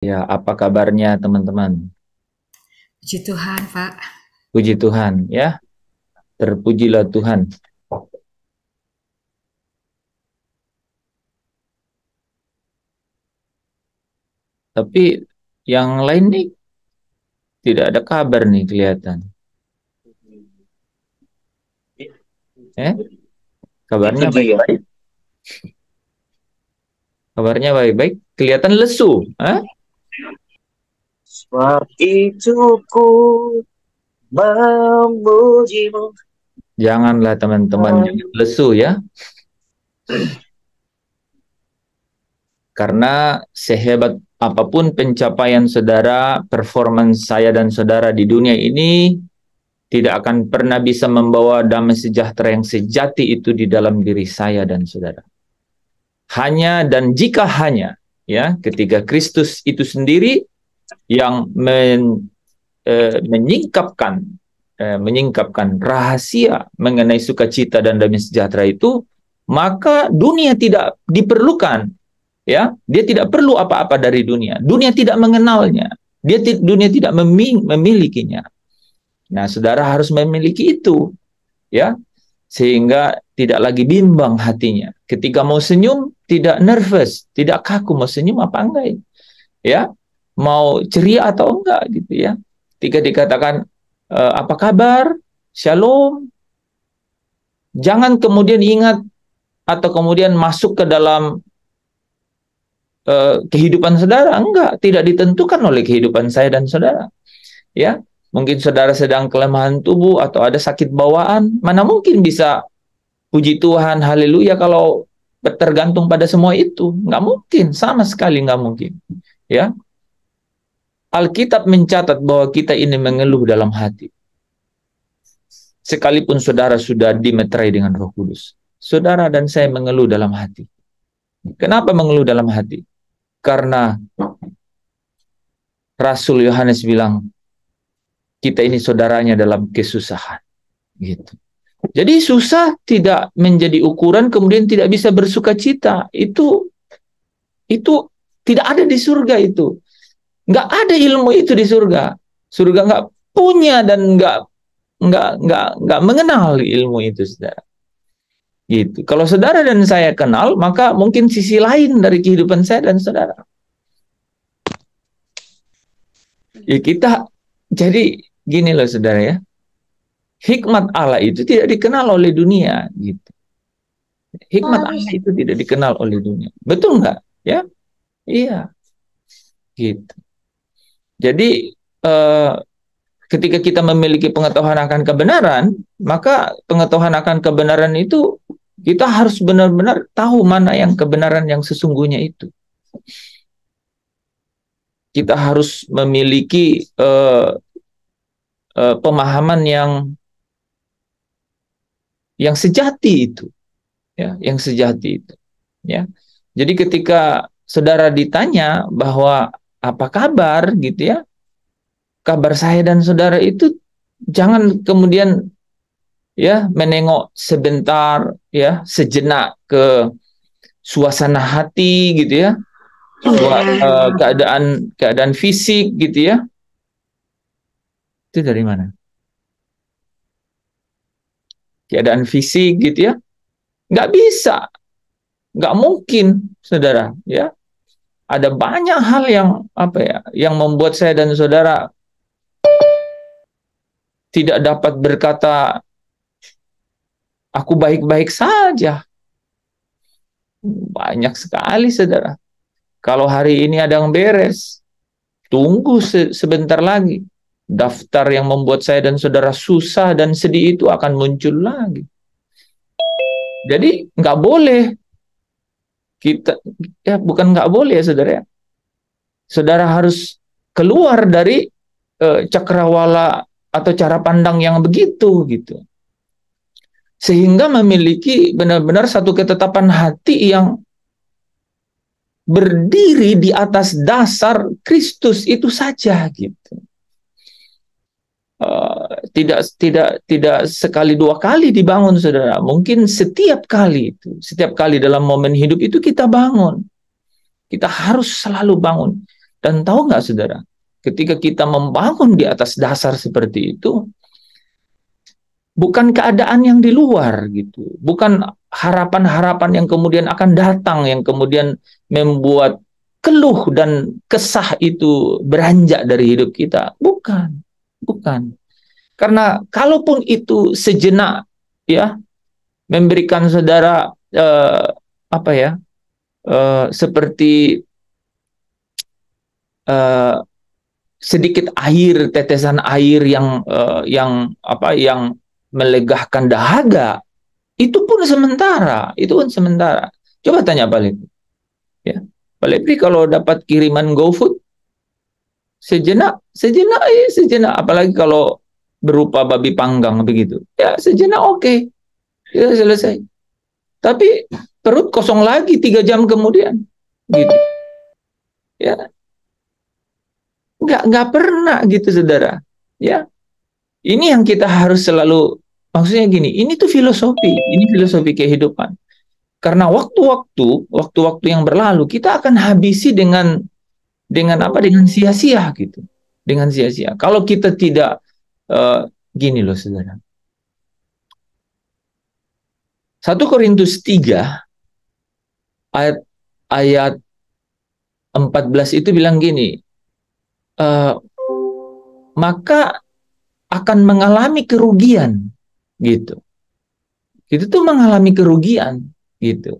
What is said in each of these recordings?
Ya, apa kabarnya teman-teman? Puji Tuhan, Pak. Puji Tuhan, ya. Terpujilah Tuhan. Tapi yang lain nih tidak ada kabar nih kelihatan. Eh, Itu kabarnya dia. baik-baik. Kabarnya baik-baik. Kelihatan lesu. Hah? Seperti cukup memujimu. Janganlah teman-teman jangan lesu ya. Karena sehebat apapun pencapaian saudara, performance saya dan saudara di dunia ini tidak akan pernah bisa membawa damai sejahtera yang sejati itu di dalam diri saya dan saudara. Hanya dan jika hanya ya ketika Kristus itu sendiri yang menyingkapkan menyingkapkan rahasia mengenai sukacita dan damai sejahtera itu, maka dunia tidak diperlukan, ya. Dia tidak perlu apa-apa dari dunia. Dunia tidak mengenalnya. Dunia tidak memilikinya. Nah, saudara harus memiliki itu, ya, sehingga tidak lagi bimbang hatinya. Ketika mau senyum, tidak nervous, tidak kaku mau senyum apa enggak, ya, mau ceria atau enggak gitu ya. Ketika dikatakan apa kabar, shalom, jangan kemudian ingat atau kemudian masuk ke dalam kehidupan saudara, enggak, tidak ditentukan oleh kehidupan saya dan saudara, ya. Mungkin saudara sedang kelemahan tubuh atau ada sakit bawaan, mana mungkin bisa puji Tuhan, haleluya, kalau tergantung pada semua itu. Nggak mungkin, sama sekali nggak mungkin. Ya, Alkitab mencatat bahwa kita ini mengeluh dalam hati. Sekalipun saudara sudah dimeterai dengan Roh Kudus, saudara dan saya mengeluh dalam hati. Kenapa mengeluh dalam hati? Karena Rasul Yohanes bilang, kita ini saudaranya dalam kesusahan. Gitu. Jadi susah tidak menjadi ukuran kemudian tidak bisa bersuka cita. Itu tidak ada di surga itu. Nggak ada ilmu itu di surga. Surga nggak punya dan nggak mengenal ilmu itu, saudara. Gitu. Kalau saudara dan saya kenal, maka mungkin sisi lain dari kehidupan saya dan saudara. Ya kita jadi gini loh, saudara ya. Hikmat Allah itu tidak dikenal oleh dunia, gitu. Hikmat Allah itu tidak dikenal oleh dunia. Betul nggak? Ya, iya, gitu. Jadi eh, ketika kita memiliki pengetahuan akan kebenaran, maka pengetahuan akan kebenaran itu kita harus benar-benar tahu mana yang kebenaran yang sesungguhnya itu. Kita harus memiliki pemahaman yang sejati itu, ya, yang sejati itu, ya. Jadi ketika saudara ditanya bahwa apa kabar, gitu ya, kabar saya dan saudara itu jangan kemudian ya menengok sebentar, ya, sejenak ke suasana hati, gitu ya, keadaan keadaan fisik, gitu ya. Itu dari mana? Keadaan fisik, gitu ya, nggak bisa, nggak mungkin, saudara, ya. Ada banyak hal yang apa ya, yang membuat saya dan saudara tidak dapat berkata aku baik-baik saja. Banyak sekali, saudara. Kalau hari ini ada yang beres, tunggu sebentar lagi. Daftar yang membuat saya dan saudara susah dan sedih itu akan muncul lagi. Jadi nggak boleh kita, ya bukan nggak boleh ya saudara ya. Saudara harus keluar dari cakrawala atau cara pandang yang begitu, gitu. Sehingga memiliki benar-benar satu ketetapan hati yang berdiri di atas dasar Kristus itu saja, gitu. Tidak sekali dua kali dibangun, saudara. Mungkin setiap kali itu, setiap kali dalam momen hidup itu kita bangun. Kita harus selalu bangun. Dan tahu nggak saudara, ketika kita membangun di atas dasar seperti itu, bukan keadaan yang di luar gitu, bukan harapan-harapan yang kemudian akan datang, yang kemudian membuat keluh dan kesah itu beranjak dari hidup kita. Bukan, bukan. Karena kalaupun itu sejenak ya memberikan saudara apa ya seperti eh, sedikit air, tetesan air yang apa yang melegahkan dahaga, itu pun sementara, itu pun sementara. Coba tanya Pak Lepri, ya. Pak Lepri kalau dapat kiriman GoFood sejenak, sejenak, sejenak, apalagi kalau berupa babi panggang begitu, ya sejenak oke, ya selesai. Tapi perut kosong lagi 3 jam kemudian, gitu, ya nggak pernah gitu saudara, ya. Ini yang kita harus selalu, maksudnya gini, ini tuh filosofi, ini filosofi kehidupan. Karena waktu-waktu yang berlalu kita akan habisi dengan apa? Dengan sia-sia gitu, dengan sia-sia. Kalau kita tidak gini loh saudara. 1 Korintus 3 ayat 14 itu bilang gini, maka akan mengalami kerugian gitu. Itu tuh mengalami kerugian gitu.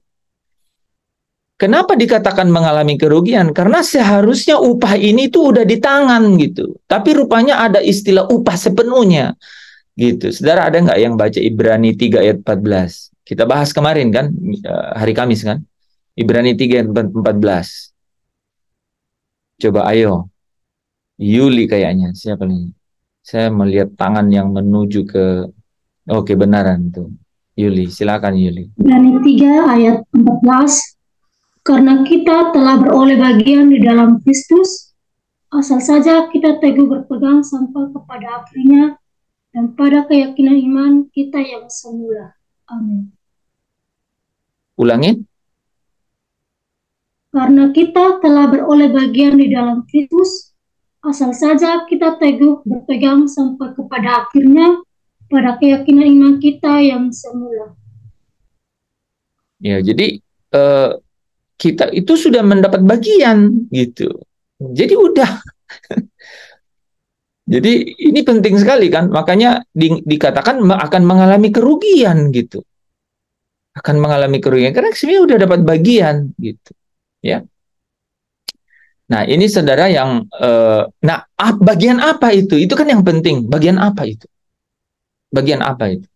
Kenapa dikatakan mengalami kerugian? Karena seharusnya upah ini tuh udah di tangan gitu. Tapi rupanya ada istilah upah sepenuhnya gitu. Saudara, ada nggak yang baca Ibrani 3 ayat 14? Kita bahas kemarin kan, hari Kamis kan? Ibrani 3 ayat 14. Coba ayo. Yuli kayaknya, siapa nih? Saya melihat tangan yang menuju ke, oke, benaran tuh. Yuli, silakan Yuli. Ibrani 3 ayat 14. Karena kita telah beroleh bagian di dalam Kristus, asal saja kita teguh berpegang sampai kepada akhirnya dan pada keyakinan iman kita yang semula. Amin. Ulangin. Karena kita telah beroleh bagian di dalam Kristus, asal saja kita teguh berpegang sampai kepada akhirnya pada keyakinan iman kita yang semula. Ya, jadi kita itu sudah mendapat bagian gitu. Jadi udah. Jadi ini penting sekali kan, makanya dikatakan akan mengalami kerugian gitu. Akan mengalami kerugian karena sebenarnya udah dapat bagian gitu. Ya. Nah, ini saudara yang bagian apa itu? Itu kan yang penting. Bagian apa itu? Bagian apa itu?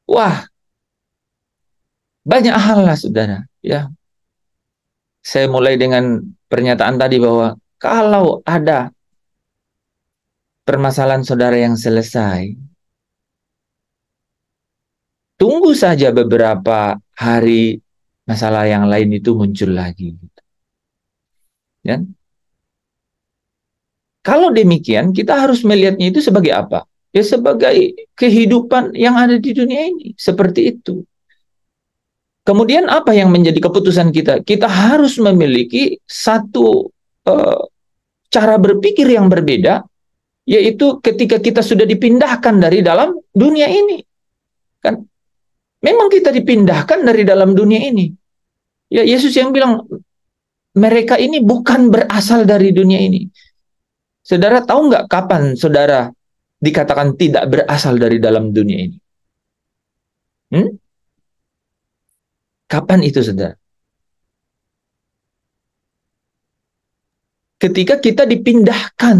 Wah, banyak hal lah saudara, ya. Saya mulai dengan pernyataan tadi bahwa kalau ada permasalahan saudara yang selesai, tunggu saja beberapa hari, masalah yang lain itu muncul lagi. Ya. Kalau demikian, kita harus melihatnya itu sebagai apa? Ya sebagai kehidupan yang ada di dunia ini. Seperti itu. Kemudian apa yang menjadi keputusan kita? Kita harus memiliki satu cara berpikir yang berbeda, yaitu ketika kita sudah dipindahkan dari dalam dunia ini. Kan? Memang kita dipindahkan dari dalam dunia ini. Ya, Yesus yang bilang, mereka ini bukan berasal dari dunia ini. Saudara tahu nggak kapan saudara dikatakan tidak berasal dari dalam dunia ini? Kapan itu, saudara? Ketika kita dipindahkan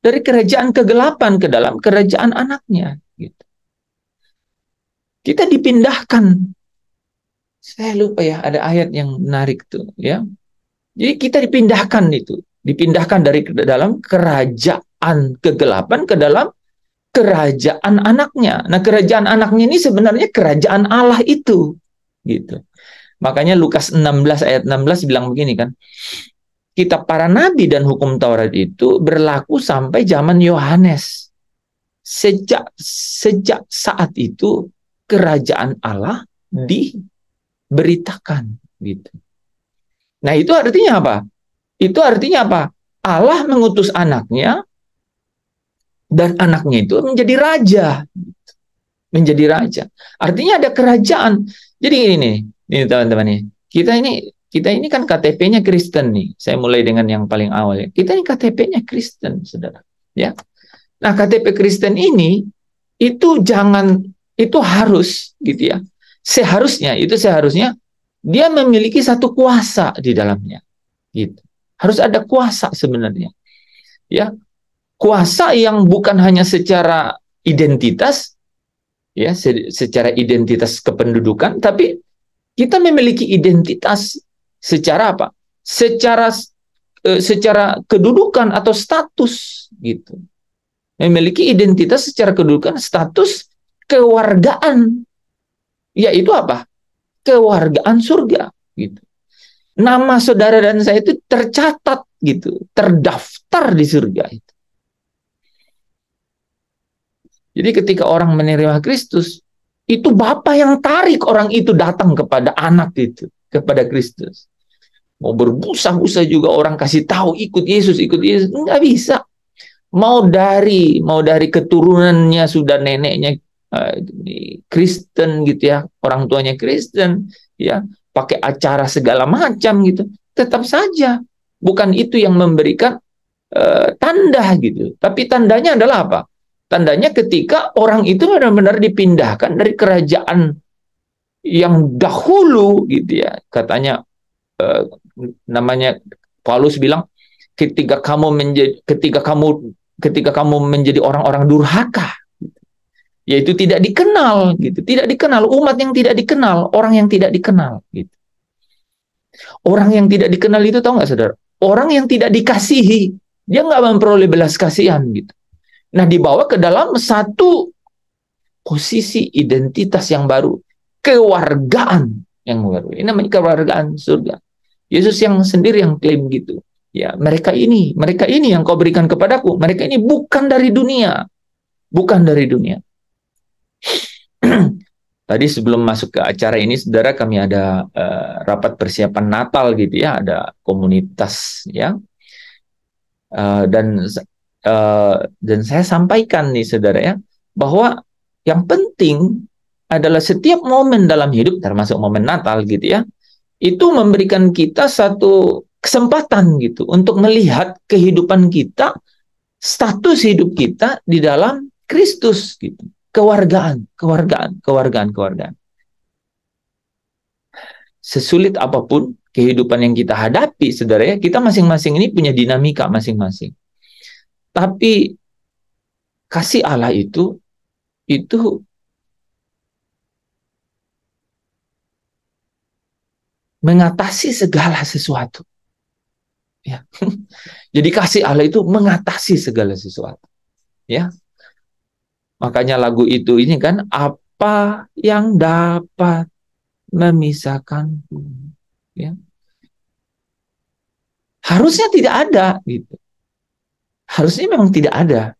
dari kerajaan kegelapan ke dalam kerajaan anaknya. Gitu. Kita dipindahkan. Saya lupa ya, ada ayat yang menarik tuh, ya. Jadi kita dipindahkan dari dalam kerajaan kegelapan ke dalam kerajaan anaknya. Nah, kerajaan anaknya ini sebenarnya kerajaan Allah itu. Gitu. Makanya Lukas 16 ayat 16 bilang begini kan. Kitab para nabi dan hukum Taurat itu berlaku sampai zaman Yohanes. Sejak saat itu kerajaan Allah diberitakan gitu. Nah, itu artinya apa? Itu artinya apa? Allah mengutus anaknya, dan anaknya itu menjadi raja. Menjadi raja. Artinya ada kerajaan. Jadi ini teman-teman nih. Kita ini kan KTP-nya Kristen nih. Saya mulai dengan yang paling awal ya. Kita ini KTP-nya Kristen, Saudara. Ya. Nah, KTP Kristen ini itu harus gitu ya. Seharusnya dia memiliki satu kuasa di dalamnya. Gitu. Harus ada kuasa sebenarnya. Ya. Kuasa yang bukan hanya secara identitas, ya, secara identitas kependudukan, tapi kita memiliki identitas secara apa? Secara kedudukan atau status gitu. Memiliki identitas secara kedudukan, status kewargaan. Yaitu apa? Kewargaan surga gitu. Nama saudara dan saya itu tercatat gitu, terdaftar di surga itu. Jadi ketika orang menerima Kristus, itu Bapa yang tarik orang itu datang kepada anak itu, kepada Kristus. Mau berbusa-busa juga orang kasih tahu ikut Yesus, nggak bisa. Mau dari keturunannya sudah neneknya Kristen gitu ya, orang tuanya Kristen, ya, pakai acara segala macam gitu, tetap saja bukan itu yang memberikan tanda gitu. Tapi tandanya adalah apa? Tandanya ketika orang itu benar-benar dipindahkan dari kerajaan yang dahulu gitu ya. Katanya namanya Paulus bilang ketika kamu menjadi orang-orang durhaka, yaitu tidak dikenal gitu. Tidak dikenal, umat yang tidak dikenal, orang yang tidak dikenal gitu. Orang yang tidak dikenal itu tahu nggak, Saudara? Orang yang tidak dikasihi, dia nggak memperoleh belas kasihan gitu. Nah, dibawa ke dalam satu posisi identitas yang baru, kewargaan yang baru. Ini namanya kewargaan surga. Yesus yang sendiri yang klaim gitu. Ya, mereka ini yang kau berikan kepadaku. Mereka ini bukan dari dunia. Bukan dari dunia. Tadi sebelum masuk ke acara ini, Saudara, kami ada rapat persiapan Natal gitu ya, ada komunitas ya. Dan saya sampaikan nih, Saudara ya, bahwa yang penting adalah setiap momen dalam hidup, termasuk momen Natal gitu ya, itu memberikan kita satu kesempatan gitu untuk melihat kehidupan kita, status hidup kita di dalam Kristus gitu. Kewargaan. Sesulit apapun kehidupan yang kita hadapi, Saudara ya, kita masing-masing ini punya dinamika masing-masing. Tapi kasih Allah itu mengatasi segala sesuatu. Ya. Jadi kasih Allah itu mengatasi segala sesuatu. Ya. Makanya lagu itu ini kan, apa yang dapat memisahkanku. Ya. Harusnya tidak ada gitu. Harusnya memang tidak ada.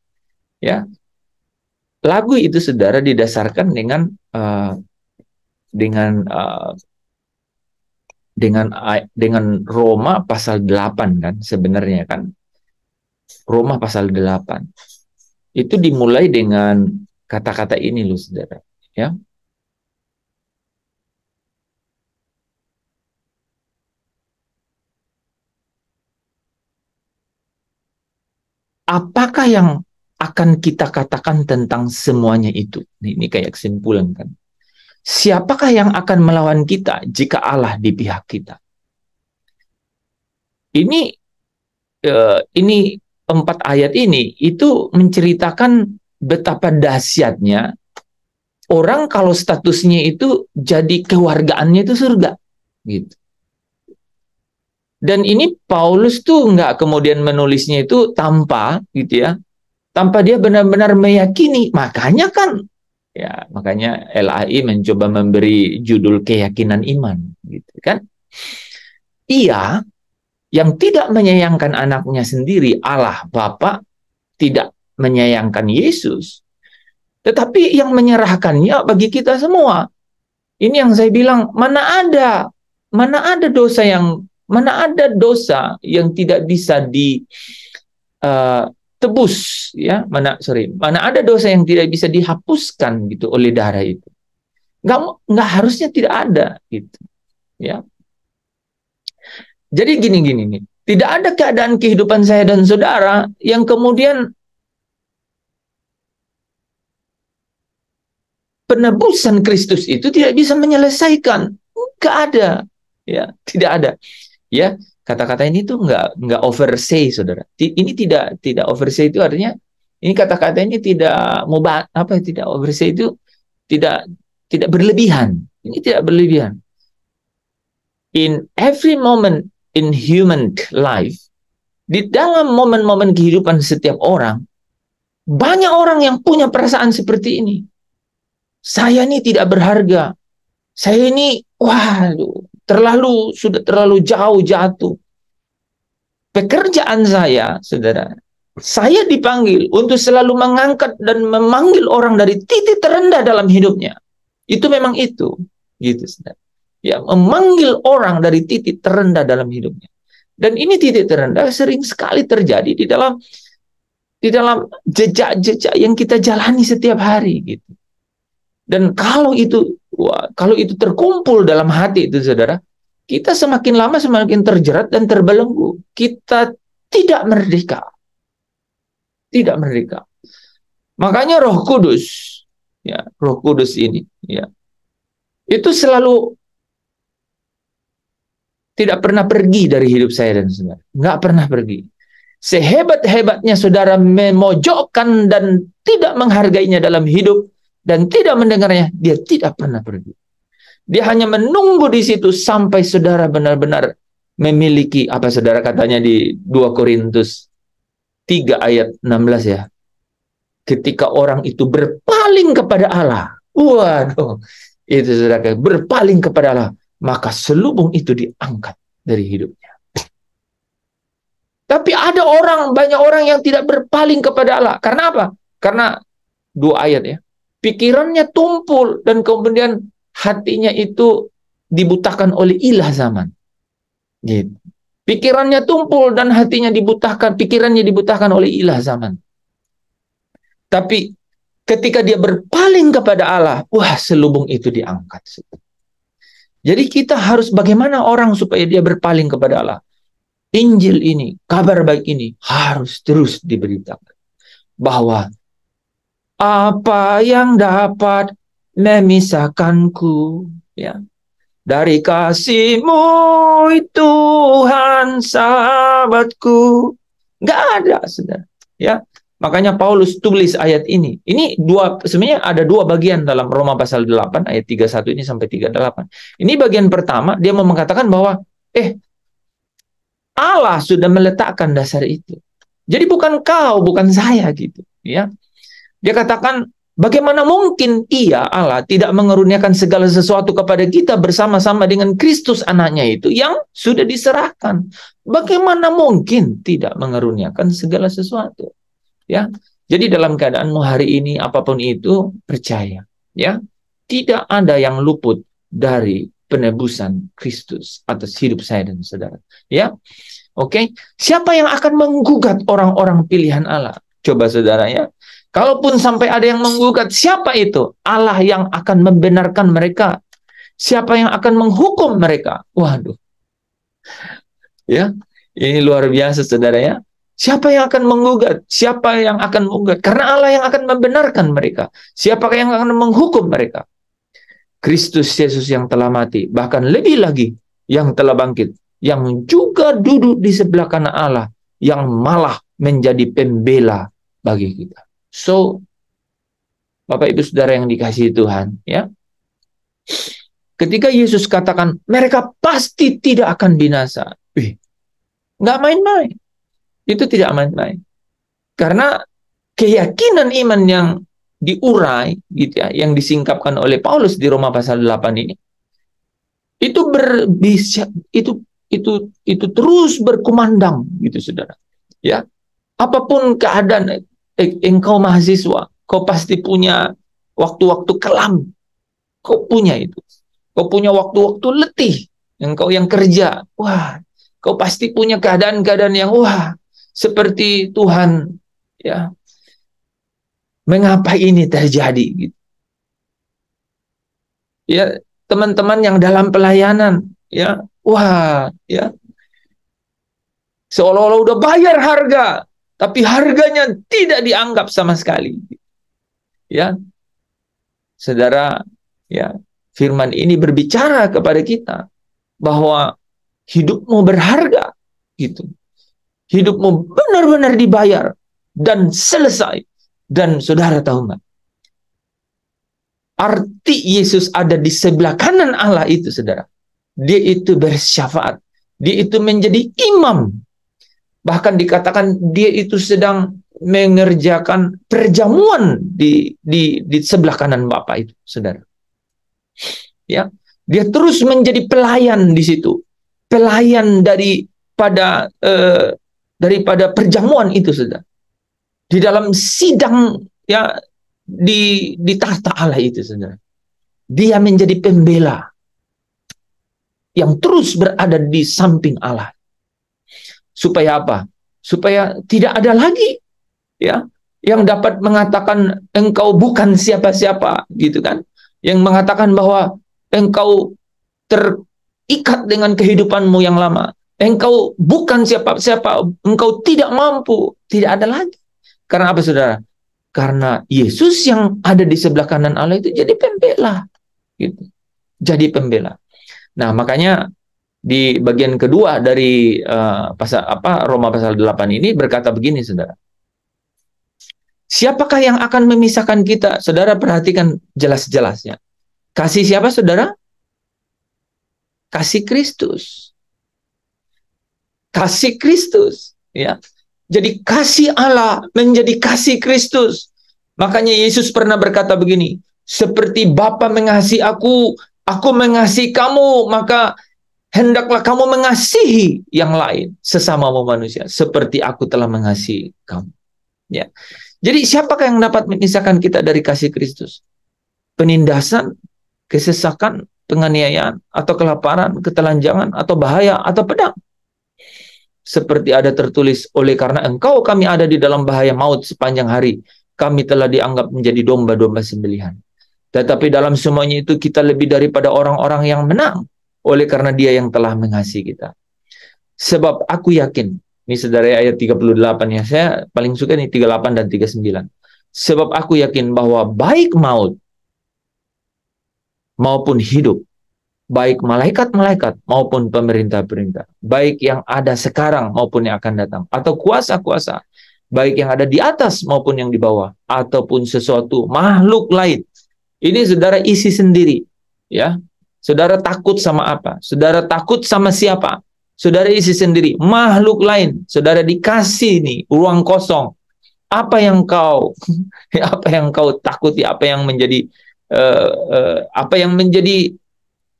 Ya. Lagu itu, Saudara, didasarkan dengan Roma pasal 8 kan sebenarnya kan. Roma pasal 8. Itu dimulai dengan kata-kata ini loh, Saudara, ya. Apakah yang akan kita katakan tentang semuanya itu? Ini kayak kesimpulan kan. Siapakah yang akan melawan kita jika Allah di pihak kita? Ini 4 ayat ini itu menceritakan betapa dahsyatnya orang kalau statusnya itu jadi kewargaannya itu surga, gitu. Dan ini Paulus tuh nggak kemudian menulisnya itu tanpa gitu ya, tanpa dia benar-benar meyakini. Makanya kan, ya makanya LAI mencoba memberi judul keyakinan iman, gitu kan? Ia yang tidak menyayangkan anaknya sendiri, Allah Bapa, tidak menyayangkan Yesus, tetapi yang menyerahkannya bagi kita semua. Ini yang saya bilang, mana ada dosa yang Mana ada dosa yang tidak bisa tebus, ya? Mana ada dosa yang tidak bisa dihapuskan gitu oleh darah itu. Nggak harusnya tidak ada gitu, ya. Jadi gini nih. Tidak ada keadaan kehidupan saya dan saudara yang kemudian penebusan Kristus itu tidak bisa menyelesaikan. Nggak ada, ya, tidak ada. Ya, kata-kata ini tuh nggak oversay, saudara. Ini tidak oversay itu artinya ini kata-katanya tidak tidak oversay itu tidak berlebihan. Ini tidak berlebihan. In every moment in human life, di dalam momen-momen kehidupan setiap orang, banyak orang yang punya perasaan seperti ini. Saya ini tidak berharga. Saya ini, sudah terlalu jauh jatuh. Pekerjaan saya, saudara, saya dipanggil untuk selalu mengangkat dan memanggil orang dari titik terendah dalam hidupnya. Itu memang itu, gitu, saudara. Ya, memanggil orang dari titik terendah dalam hidupnya. Dan ini titik terendah sering sekali terjadi di dalam jejak-jejak yang kita jalani setiap hari, gitu. Dan kalau itu terkumpul dalam hati itu, saudara, kita semakin lama semakin terjerat dan terbelenggu. Kita tidak merdeka. Tidak merdeka. Makanya Roh Kudus, ya, Roh Kudus ini, ya, itu selalu tidak pernah pergi dari hidup saya dan saudara. Nggak pernah pergi. Sehebat-hebatnya saudara memojokkan dan tidak menghargainya dalam hidup dan tidak mendengarnya, dia tidak pernah pergi. Dia hanya menunggu di situ sampai saudara benar-benar memiliki, apa saudara katanya di 2 Korintus 3 ayat 16 ya. Ketika orang itu berpaling kepada Allah. Waduh, itu saudara, berpaling kepada Allah, maka selubung itu diangkat dari hidupnya. Tapi ada banyak orang yang tidak berpaling kepada Allah. Karena apa? Karena 2 ayat ya. Pikirannya tumpul dan kemudian hatinya itu dibutakan oleh ilah zaman. Gitu. Pikirannya tumpul dan hatinya pikirannya dibutakan oleh ilah zaman. Tapi ketika dia berpaling kepada Allah, selubung itu diangkat. Jadi kita harus bagaimana orang supaya dia berpaling kepada Allah. Injil ini, kabar baik ini harus terus diberitakan. Bahwa apa yang dapat memisahkanku, ya, dari kasih-Mu, Tuhan sahabatku. Nggak ada, saudara. Ya, makanya Paulus tulis ayat ini. Ini sebenarnya ada 2 bagian dalam Roma pasal 8 ayat 31 ini sampai 38. Ini bagian pertama, dia mau mengatakan bahwa Allah sudah meletakkan dasar itu. Jadi bukan saya gitu, ya. Dia katakan, bagaimana mungkin Allah tidak mengeruniakan segala sesuatu kepada kita bersama-sama dengan Kristus anaknya itu yang sudah diserahkan. Bagaimana mungkin tidak mengeruniakan segala sesuatu? Ya. Jadi dalam keadaanmu hari ini apapun itu, percaya, ya. Tidak ada yang luput dari penebusan Kristus atas hidup saya dan saudara. Ya. Oke. Siapa yang akan menggugat orang-orang pilihan Allah? Coba saudara, ya. Kalaupun sampai ada yang menggugat, siapa itu? Allah yang akan membenarkan mereka. Siapa yang akan menghukum mereka? Waduh. Ya, ini luar biasa saudara, ya. Siapa yang akan menggugat? Siapa yang akan menggugat? Karena Allah yang akan membenarkan mereka. Siapa yang akan menghukum mereka? Kristus Yesus yang telah mati, bahkan lebih lagi yang telah bangkit, yang juga duduk di sebelah kanan Allah, yang malah menjadi pembela bagi kita. So, Bapak Ibu Saudara yang dikasihi Tuhan, ya. Ketika Yesus katakan mereka pasti tidak akan binasa, nggak main-main. Itu tidak main-main. Karena keyakinan iman yang diurai, gitu ya, yang disingkapkan oleh Paulus di Roma pasal 8 ini, itu terus berkumandang, gitu saudara. Ya, apapun keadaan. Engkau mahasiswa, kau pasti punya waktu-waktu kelam. Kau punya itu. Kau punya waktu-waktu letih. Engkau yang kerja. Kau pasti punya keadaan-keadaan yang wah, seperti Tuhan, ya. Mengapa ini terjadi gitu. Ya, teman-teman yang dalam pelayanan, ya. Wah, ya. Seolah-olah udah bayar harga, tapi harganya tidak dianggap sama sekali. Ya. Saudara, ya, firman ini berbicara kepada kita bahwa hidupmu berharga gitu. Hidupmu benar-benar dibayar dan selesai. Dan saudara tahu nggak? Arti Yesus ada di sebelah kanan Allah itu, saudara. Dia itu bersyafaat. Dia itu menjadi imam. Bahkan dikatakan dia itu sedang mengerjakan perjamuan di sebelah kanan Bapa itu, saudara. Ya, dia terus menjadi pelayan di situ. Pelayan daripada perjamuan itu, saudara. Di dalam sidang, ya, di tahta Allah itu, saudara. Dia menjadi pembela yang terus berada di samping Allah. Supaya apa? Supaya tidak ada lagi, ya, yang dapat mengatakan engkau bukan siapa-siapa, gitu kan? Yang mengatakan bahwa engkau terikat dengan kehidupanmu yang lama. Engkau bukan siapa-siapa, engkau tidak mampu. Tidak ada lagi. Karena apa, saudara? Karena Yesus yang ada di sebelah kanan Allah itu jadi pembela, gitu. Jadi pembela. Nah, makanya di bagian kedua dari Roma pasal 8 ini berkata begini, saudara. Siapakah yang akan memisahkan kita? Saudara perhatikan jelas-jelasnya. Kasih siapa, saudara? Kasih Kristus. Kasih Kristus, ya. Jadi kasih Allah menjadi kasih Kristus. Makanya Yesus pernah berkata begini, seperti Bapa mengasihi aku mengasihi kamu, maka hendaklah kamu mengasihi yang lain, sesamamu manusia, seperti aku telah mengasihi kamu. Ya. Jadi siapakah yang dapat memisahkan kita dari kasih Kristus? Penindasan, kesesakan, penganiayaan, atau kelaparan, ketelanjangan, atau bahaya, atau pedang. Seperti ada tertulis, oleh karena engkau kami ada di dalam bahaya maut sepanjang hari, kami telah dianggap menjadi domba-domba sembelihan. Tetapi dalam semuanya itu kita lebih daripada orang-orang yang menang, oleh karena dia yang telah mengasihi kita. Sebab aku yakin, ini saudara ayat 38 ya, saya paling suka nih 38 dan 39. Sebab aku yakin bahwa baik maut maupun hidup, baik malaikat-malaikat maupun pemerintah-pemerintah, baik yang ada sekarang maupun yang akan datang, atau kuasa-kuasa, baik yang ada di atas maupun yang di bawah, ataupun sesuatu makhluk lain. Ini saudara isi sendiri, ya. Saudara takut sama apa? Saudara takut sama siapa? Saudara isi sendiri. Makhluk lain, saudara dikasih nih ruang kosong. Apa yang kau takuti? Apa yang menjadi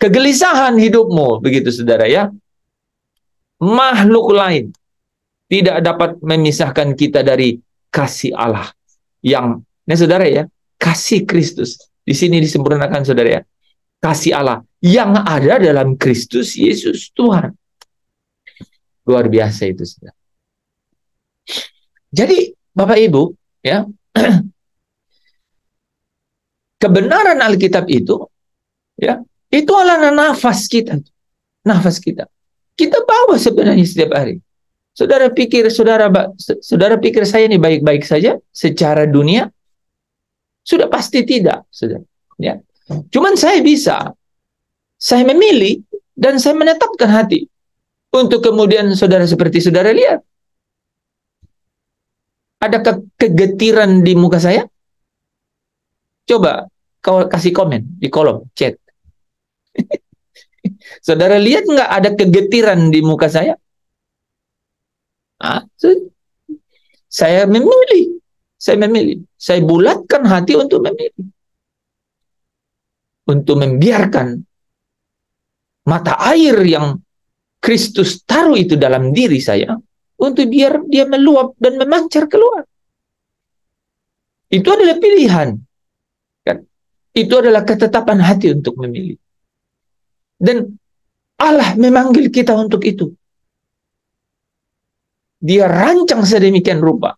kegelisahan hidupmu, begitu saudara, ya. Makhluk lain tidak dapat memisahkan kita dari kasih Allah yang, ini saudara ya, kasih Kristus. Di sini disempurnakan, saudara ya. Kasih Allah yang ada dalam Kristus Yesus Tuhan. Luar biasa itu, saudara. Jadi Bapak Ibu, ya, kebenaran Alkitab itu, ya, itu adalah nafas kita. Nafas kita. Kita bawa sebenarnya setiap hari. Saudara pikir saya ini baik-baik saja secara dunia? Sudah pasti tidak, saudara. Ya. Cuman saya memilih dan saya menetapkan hati untuk kemudian saudara seperti saudara lihat. Ada kegetiran di muka saya? Coba kau kasih komen di kolom chat. Saudara lihat nggak ada kegetiran di muka saya? Saya memilih. Saya bulatkan hati untuk memilih. Untuk membiarkan mata air yang Kristus taruh itu dalam diri saya, untuk biar dia meluap dan memancar keluar. Itu adalah pilihan. Kan? Itu adalah ketetapan hati untuk memilih. Dan Allah memanggil kita untuk itu. Dia rancang sedemikian rupa.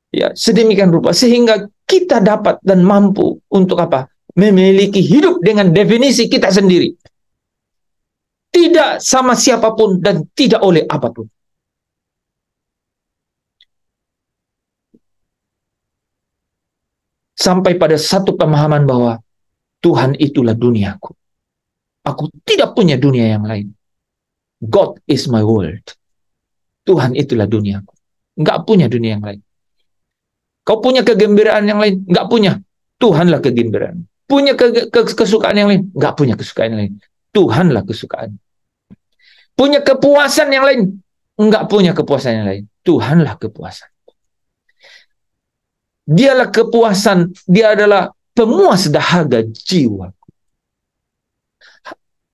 Ya, sedemikian rupa sehingga kita dapat dan mampu untuk apa? Memiliki hidup dengan definisi kita sendiri. Tidak sama siapapun dan tidak oleh apapun. Sampai pada satu pemahaman bahwa Tuhan itulah duniaku. Aku tidak punya dunia yang lain. God is my world. Tuhan itulah duniaku. Nggak punya dunia yang lain. Kau punya kegembiraan yang lain? Nggak punya. Tuhanlah kegembiraan. Punya kesukaan yang lain? Nggak punya kesukaan yang lain. Tuhanlah kesukaan. Punya kepuasan yang lain? Nggak punya kepuasan yang lain. Tuhanlah kepuasan. Dialah kepuasan. Dia adalah pemuas dahaga jiwa.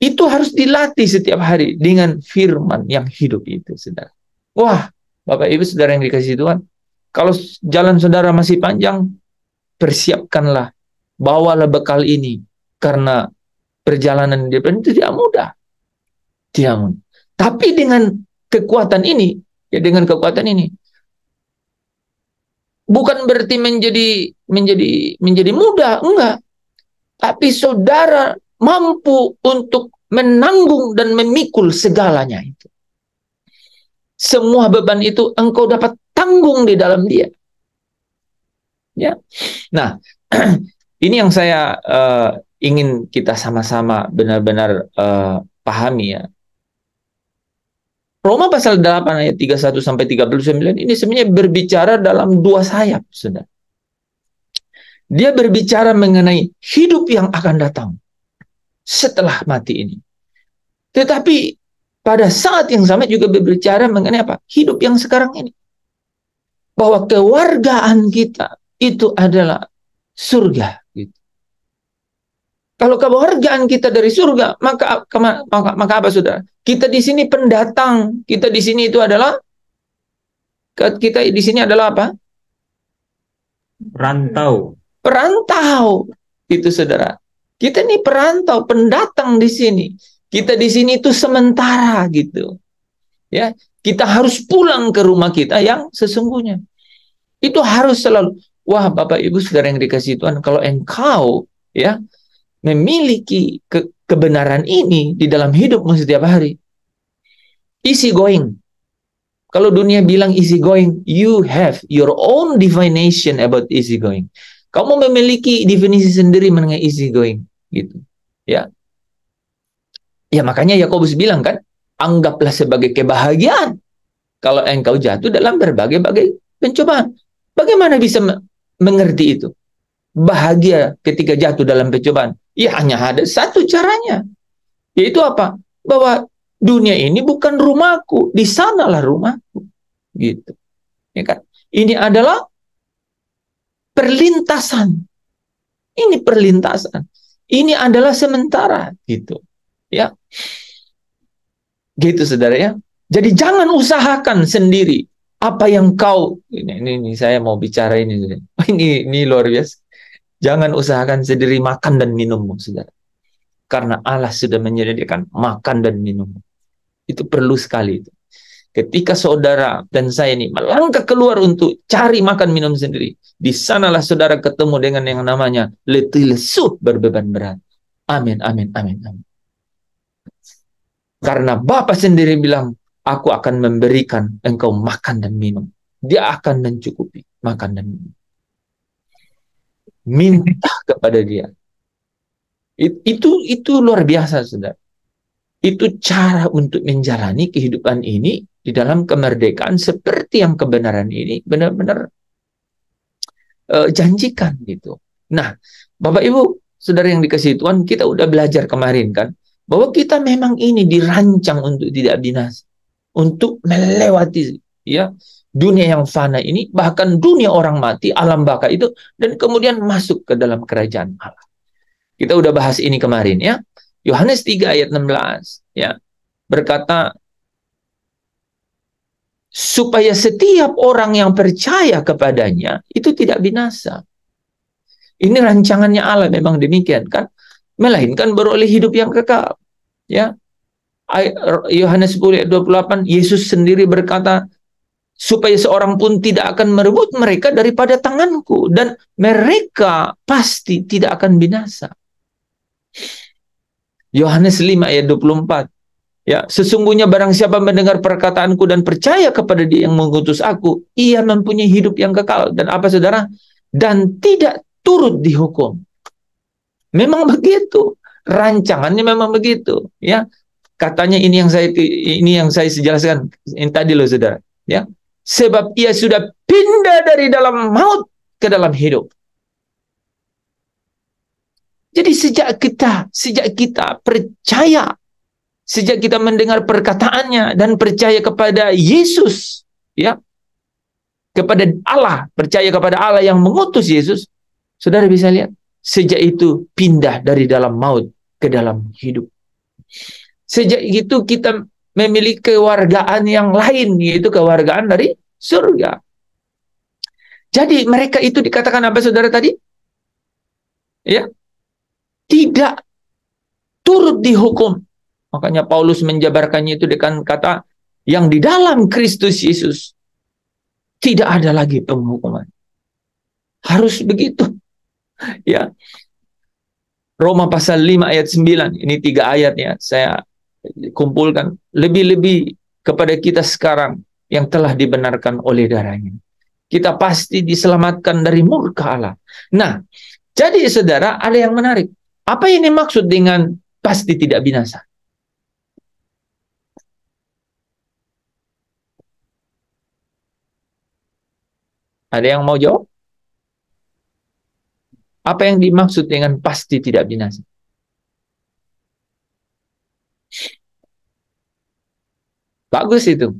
Itu harus dilatih setiap hari dengan firman yang hidup itu, saudara. Wah, Bapak Ibu saudara yang dikasihi Tuhan, kalau jalan saudara masih panjang, persiapkanlah, bawalah bekal ini, karena perjalanan di depan itu tidak mudah. Tidak mudah. Tapi dengan kekuatan ini, ya dengan kekuatan ini, bukan berarti menjadi mudah, enggak. Tapi saudara mampu untuk menanggung dan memikul segalanya itu. Semua beban itu engkau dapat tanggung di dalam dia. Ya. Nah, ini yang saya ingin kita sama-sama benar-benar pahami ya. Roma pasal 8 ayat 31 sampai 39 ini sebenarnya berbicara dalam dua sayap, Saudara. Dia berbicara mengenai hidup yang akan datang setelah mati ini. Tetapi pada saat yang sama juga berbicara mengenai apa? Hidup yang sekarang ini. Bahwa kewargaan kita itu adalah surga. Gitu. Kalau kewargaan kita dari surga, maka apa, saudara? Kita di sini pendatang. Kita di sini itu adalah, kita di sini adalah apa? Perantau. Perantau. Itu, saudara. Kita ini perantau, pendatang di sini. Kita di sini itu sementara gitu. Ya, kita harus pulang ke rumah kita yang sesungguhnya. Itu harus selalu. Wah, Bapak Ibu Saudara yang dikasihi Tuhan, kalau engkau ya memiliki kebenaran ini di dalam hidupmu setiap hari, easy going. Kalau dunia bilang easy going, you have your own definition about easy going. Kamu memiliki definisi sendiri mengenai easy going gitu. Ya. Ya makanya Yakobus bilang kan, anggaplah sebagai kebahagiaan kalau engkau jatuh dalam berbagai-bagai pencobaan. Bagaimana bisa mengerti itu? Bahagia ketika jatuh dalam pencobaan. Ya hanya ada satu caranya. Yaitu apa? Bahwa dunia ini bukan rumahku, di sanalah rumahku. Gitu. Ya kan? Ini adalah perlintasan. Ini perlintasan. Ini adalah sementara gitu. Ya. Gitu saudara ya. Jadi jangan usahakan sendiri apa yang kau ini saya mau bicara ini. Ini luar biasa. Jangan usahakan sendiri makan dan minummu, saudara. Karena Allah sudah menyediakan makan dan minum. Itu perlu sekali itu. Ketika saudara dan saya ini melangkah keluar untuk cari makan minum sendiri, di sanalah saudara ketemu dengan yang namanya letih lesu berbeban berat. Amin, amin, amin, amin. Karena Bapa sendiri bilang, aku akan memberikan engkau makan dan minum. Dia akan mencukupi makan dan minum. Minta kepada dia. Itu luar biasa, saudara. Itu cara untuk menjalani kehidupan ini di dalam kemerdekaan seperti yang kebenaran ini benar-benar janjikan gitu. Nah, Bapak Ibu, saudara yang dikasihi Tuhan, kita udah belajar kemarin kan, bahwa kita memang ini dirancang untuk tidak binasa, untuk melewati ya dunia yang fana ini, bahkan dunia orang mati, alam baka itu, dan kemudian masuk ke dalam kerajaan Allah. Kita udah bahas ini kemarin ya. Yohanes 3 ayat 16 ya berkata, supaya setiap orang yang percaya kepadanya itu tidak binasa. Ini rancangannya Allah memang demikian kan, melainkan beroleh hidup yang kekal. Ya. Yohanes 10 ayat 28, Yesus sendiri berkata, supaya seorang pun tidak akan merebut mereka daripada tanganku, dan mereka pasti tidak akan binasa. Yohanes 5 ayat 24. Ya, sesungguhnya barang siapa mendengar perkataanku dan percaya kepada Dia yang mengutus aku, ia mempunyai hidup yang kekal. Dan apa saudara? Dan tidak turut dihukum. Memang begitu. Rancangannya memang begitu, ya. Katanya ini yang saya jelaskan ini tadi loh saudara, ya. Sebab ia sudah pindah dari dalam maut ke dalam hidup. Jadi sejak kita percaya, sejak kita mendengar perkataannya dan percaya kepada Yesus, ya, kepada Allah, percaya kepada Allah yang mengutus Yesus, saudara bisa lihat, sejak itu pindah dari dalam maut ke dalam hidup. Sejak itu kita memiliki kewargaan yang lain, yaitu kewargaan dari surga. Jadi mereka itu dikatakan apa saudara tadi? Ya, tidak turut dihukum. Makanya Paulus menjabarkannya itu dengan kata yang di dalam Kristus Yesus tidak ada lagi penghukuman. Harus begitu. Ya. Roma pasal 5 ayat 9. Ini 3 ayat ya. Saya kumpulkan lebih-lebih kepada kita sekarang yang telah dibenarkan oleh darahnya. Kita pasti diselamatkan dari murka Allah. Nah, jadi saudara, ada yang menarik. Apa yang dimaksud dengan pasti tidak binasa? Ada yang mau jawab? Apa yang dimaksud dengan pasti tidak binasa? Bagus itu.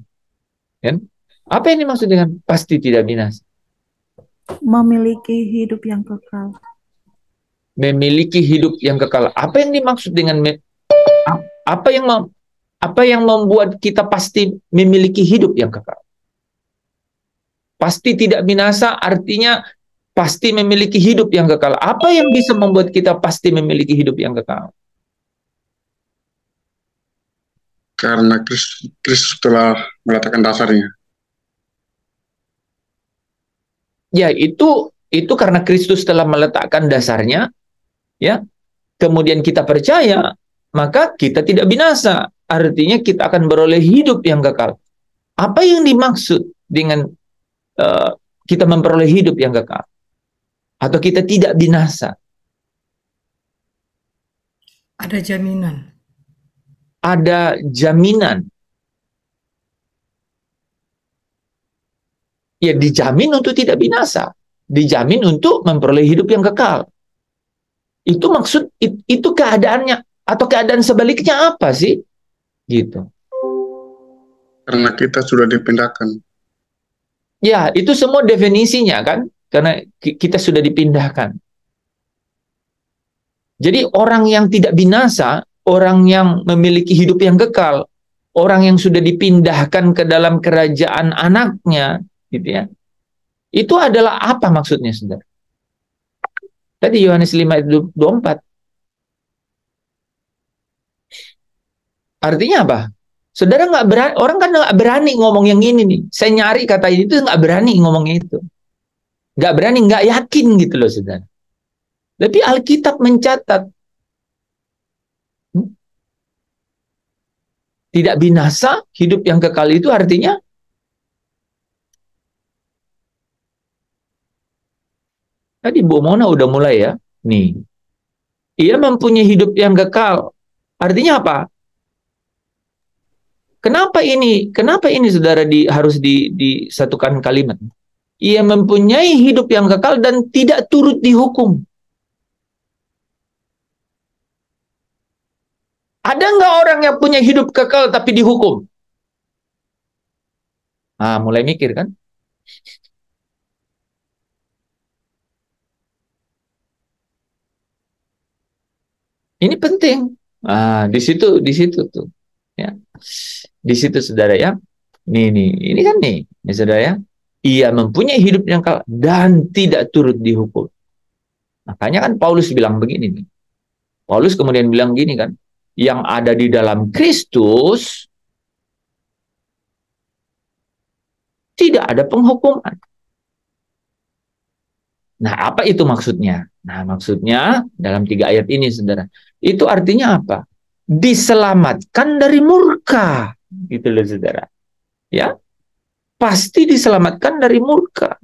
Kan? Apa yang dimaksud dengan pasti tidak binasa? Memiliki hidup yang kekal. Memiliki hidup yang kekal. Apa yang dimaksud dengan apa yang membuat kita pasti memiliki hidup yang kekal? Pasti tidak binasa artinya pasti memiliki hidup yang kekal. Apa yang bisa membuat kita pasti memiliki hidup yang kekal? Karena Kristus telah meletakkan dasarnya. Ya, itu karena Kristus telah meletakkan dasarnya, ya. Kemudian kita percaya, maka kita tidak binasa. Artinya kita akan beroleh hidup yang kekal. Apa yang dimaksud dengan kita memperoleh hidup yang kekal? Atau kita tidak binasa? Ada jaminan. Ada jaminan. Ya, dijamin untuk tidak binasa. Dijamin untuk memperoleh hidup yang kekal. Itu maksud, itu keadaannya, atau keadaan sebaliknya apa sih? Gitu. Karena kita sudah dipindahkan. Ya, itu semua definisinya kan, karena kita sudah dipindahkan. Jadi orang yang tidak binasa, orang yang memiliki hidup yang kekal, orang yang sudah dipindahkan ke dalam kerajaan anaknya, gitu ya. Itu adalah apa maksudnya, saudara? Tadi Yohanes 5 ayat 24. Artinya apa? Saudara nggak berani, orang kan nggak berani ngomong yang ini nih. Saya nyari kata itu nggak berani ngomong itu. Nggak berani, nggak yakin gitu loh, saudara. Tapi Alkitab mencatat tidak binasa, hidup yang kekal itu artinya tadi Bu Mona udah mulai ya. Nih. Ia mempunyai hidup yang kekal. Artinya apa? Kenapa ini saudara harus disatukan kalimat? Ia mempunyai hidup yang kekal dan tidak turut dihukum. Ada nggak orang yang punya hidup kekal tapi dihukum? Ah, mulai mikir kan? Ini penting. Ah, di situ tuh. Ya. Di situ saudara ya. Ini kan nih, saudara ya. Ia mempunyai hidup yang kekal dan tidak turut dihukum. Makanya kan Paulus bilang begini nih. Paulus kemudian bilang gini kan, yang ada di dalam Kristus Tidak ada penghukuman. Nah, apa itu maksudnya? Nah, maksudnya dalam 3 ayat ini, saudara. Itu artinya apa? Diselamatkan dari murka. Gitu loh, saudara. Ya, pasti diselamatkan dari murka.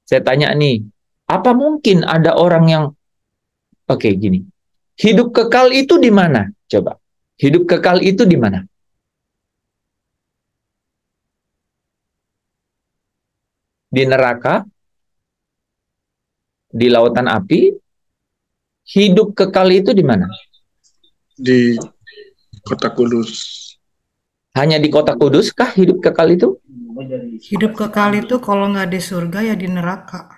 Saya tanya nih, apa mungkin ada orang yang, oke, gini, hidup kekal itu di mana? Coba, hidup kekal itu di mana? Di neraka, di lautan api. Hidup kekal itu di mana? Di Kota Kudus. Hanya di kota kudus kah hidup kekal itu? Hidup kekal itu kalau nggak di surga ya di neraka.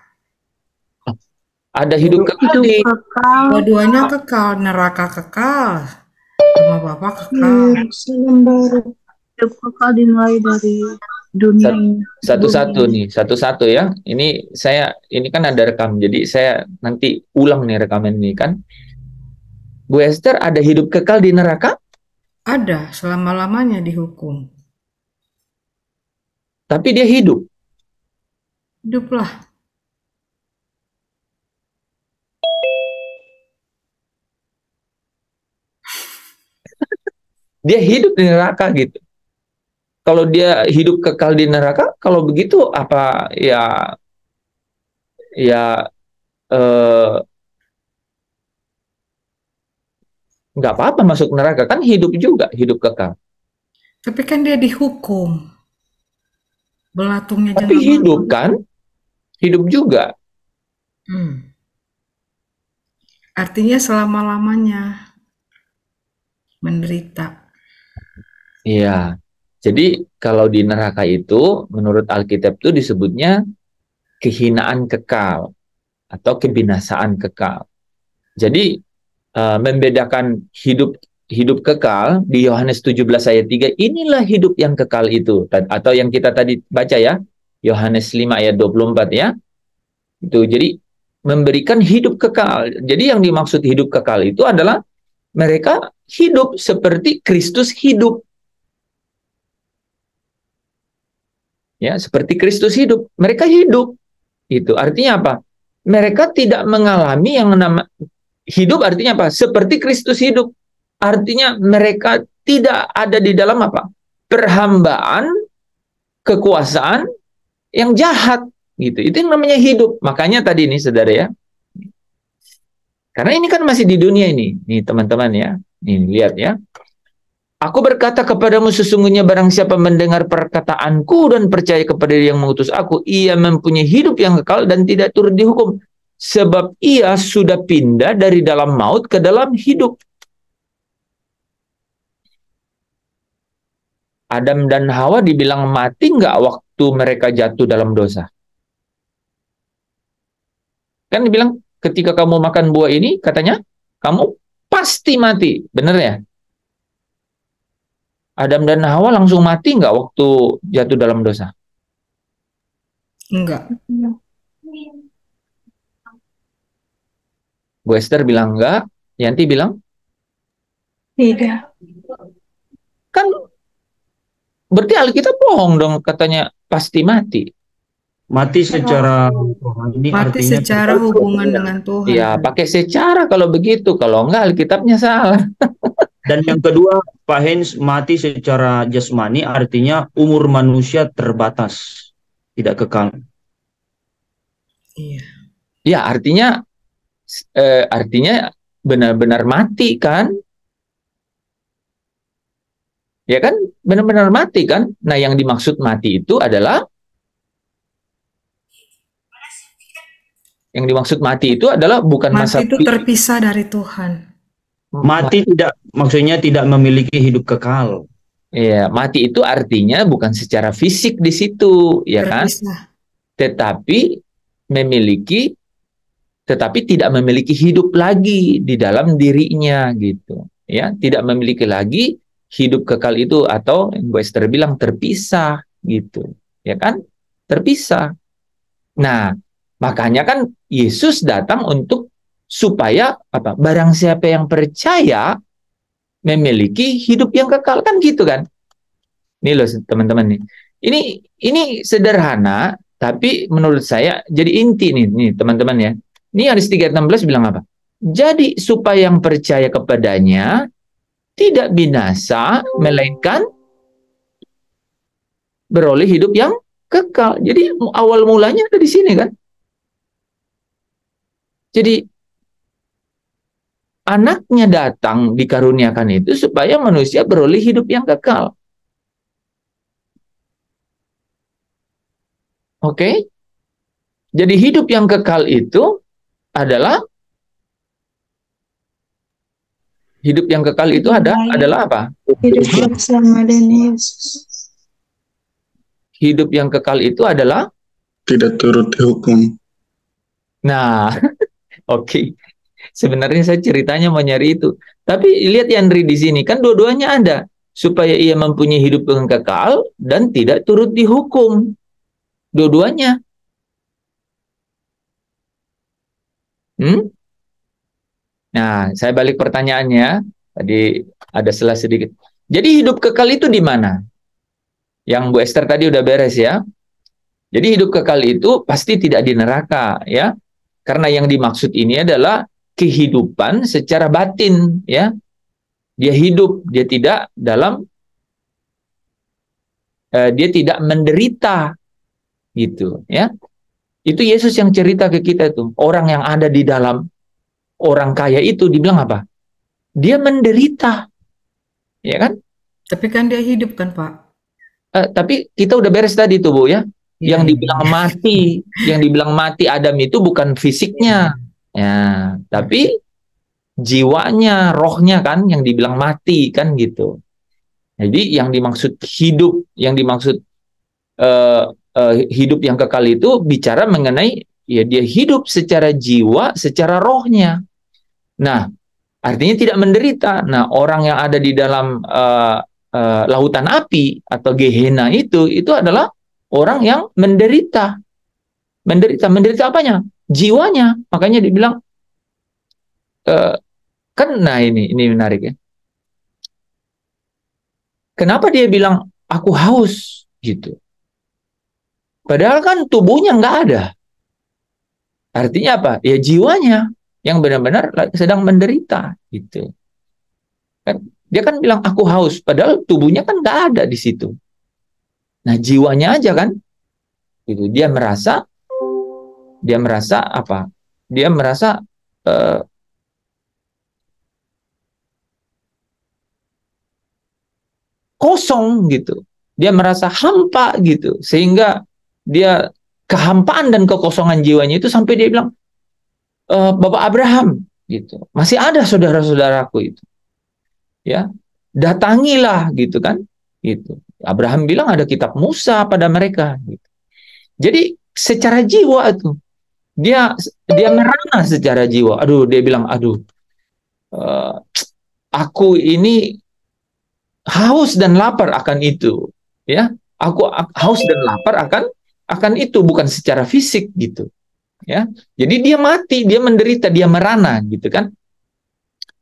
Ada hidup kekal Hidup di kekal. Dua-duanya kekal, neraka kekal, rumah Bapa kekal. Hidup kekal dimulai dari dunia ini. satu-satu nih, satu-satu ya. Ini kan ada rekam, jadi saya nanti ulang nih rekaman ini kan. Bu Esther, ada hidup kekal di neraka? Ada, selama-lamanya dihukum. Tapi dia hidup. Hiduplah. Dia hidup di neraka gitu. Kalau dia hidup kekal di neraka, kalau begitu apa ya eh, nggak apa-apa masuk neraka kan hidup juga, hidup kekal. Tapi kan dia dihukum. Belatungnya Tapi jangan hidup kan, hidup juga. Artinya selama-lamanya menderita. Iya. Jadi kalau di neraka itu, menurut Alkitab itu disebutnya kehinaan kekal atau kebinasaan kekal. Jadi membedakan hidup kekal di Yohanes 17 ayat 3, inilah hidup yang kekal itu. Atau yang kita tadi baca ya, Yohanes 5 ayat 24 ya. Itu jadi memberikan hidup kekal. Jadi yang dimaksud hidup kekal itu adalah mereka hidup seperti Kristus hidup. Ya, seperti Kristus hidup. Mereka hidup. Itu artinya apa? Mereka tidak mengalami yang nama hidup, artinya apa? Seperti Kristus hidup. Artinya mereka tidak ada di dalam apa? Perhambaan kekuasaan yang jahat gitu. Itu yang namanya hidup. Makanya tadi nih saudara ya. Karena ini kan masih di dunia ini. Nih teman-teman ya. Nih lihat ya. Aku berkata kepadamu, sesungguhnya barang siapa mendengar perkataanku dan percaya kepada Dia yang mengutus aku, ia mempunyai hidup yang kekal dan tidak turut dihukum. Sebab ia sudah pindah dari dalam maut ke dalam hidup. Adam dan Hawa dibilang mati nggak waktu mereka jatuh dalam dosa? Kan dibilang ketika kamu makan buah ini, katanya kamu pasti mati. Bener ya? Adam dan Hawa langsung mati nggak waktu jatuh dalam dosa? Enggak. Bu Esther bilang enggak, Yanti bilang? Tidak. Kan berarti Alkitab bohong dong, katanya pasti mati. Mati secara rohani Mati artinya secara hubungan dengan Tuhan. Ya, pakai secara kalau begitu. Kalau enggak, Alkitabnya salah. dan yang kedua, Pak Hens, mati secara jasmani artinya umur manusia terbatas, tidak kekal. Iya. Ya, artinya benar-benar mati kan? Ya kan? Benar-benar mati kan? Nah, yang dimaksud mati itu adalah bukan masa Mati itu terpisah dari Tuhan. Mati maksudnya tidak memiliki hidup kekal. Ya, mati itu artinya bukan secara fisik di situ, ya kan? Terpisah. Tetapi tidak memiliki hidup lagi di dalam dirinya gitu. Ya, tidak memiliki lagi hidup kekal itu, atau yang Bu Esther bilang terpisah gitu. Ya kan? Terpisah. Nah, makanya kan Yesus datang untuk supaya apa? Barang siapa yang percaya memiliki hidup yang kekal, kan gitu kan? Nih loh teman-teman nih. Ini sederhana, tapi menurut saya jadi inti nih teman-teman ya. Ini Yohanes 3:16 bilang apa? Jadi supaya yang percaya kepadanya tidak binasa, melainkan beroleh hidup yang kekal. Jadi awal mulanya ada di sini kan. Jadi anaknya datang dikaruniakan itu supaya manusia beroleh hidup yang kekal. Oke? Jadi hidup yang kekal itu adalah adalah apa? Hidup bersama dengan Yesus. Hidup yang kekal itu adalah Tidak turut dihukum. nah, oke. Sebenarnya saya ceritanya mau nyari itu. Tapi lihat Yandri di sini kan dua-duanya ada supaya ia mempunyai hidup yang kekal dan tidak turut dihukum. Dua-duanya. Nah, saya balik pertanyaannya. Tadi ada salah sedikit. Jadi hidup kekal itu di mana? Yang Bu Esther tadi udah beres ya. Jadi hidup kekal itu pasti tidak di neraka ya. Karena yang dimaksud ini adalah kehidupan secara batin ya. Dia hidup, dia tidak menderita gitu ya. Itu Yesus yang cerita ke kita tuh. Orang yang ada di dalam orang kaya itu dibilang apa? Dia menderita. Ya kan? Tapi kan dia hidup kan, Pak? Tapi kita udah beres tadi tuh, Bu ya. Iya, Yang dibilang mati Adam itu bukan fisiknya. Ya, tapi jiwanya, rohnya kan yang dibilang mati kan gitu. Jadi yang dimaksud hidup, yang dimaksud hidup yang kekal itu bicara mengenai ya dia hidup secara jiwa, secara rohnya. Nah, artinya tidak menderita. Nah, orang yang ada di dalam lautan api atau Gehenna itu adalah orang yang menderita. Menderita apanya? Jiwanya. Makanya dibilang kan, nah ini menarik ya. Kenapa dia bilang aku haus gitu? Padahal kan tubuhnya nggak ada. Artinya apa? Ya jiwanya yang benar-benar sedang menderita gitu. Kan dia kan bilang aku haus, padahal tubuhnya kan nggak ada di situ. Nah jiwanya aja kan, gitu. Dia merasa apa? Dia merasa kosong gitu. Dia merasa hampa gitu, sehingga dia kehampaan dan kekosongan jiwanya itu sampai dia bilang, Bapak Abraham, gitu. Masih ada saudara-saudaraku itu, ya, datangilah, gitu kan, gitu. Abraham bilang ada kitab Musa pada mereka, gitu. Jadi secara jiwa itu dia merana secara jiwa. Aduh, dia bilang, aduh, aku ini haus dan lapar akan itu, ya. Aku haus dan lapar akan itu, bukan secara fisik gitu, ya. Jadi dia mati, dia menderita, dia merana gitu kan.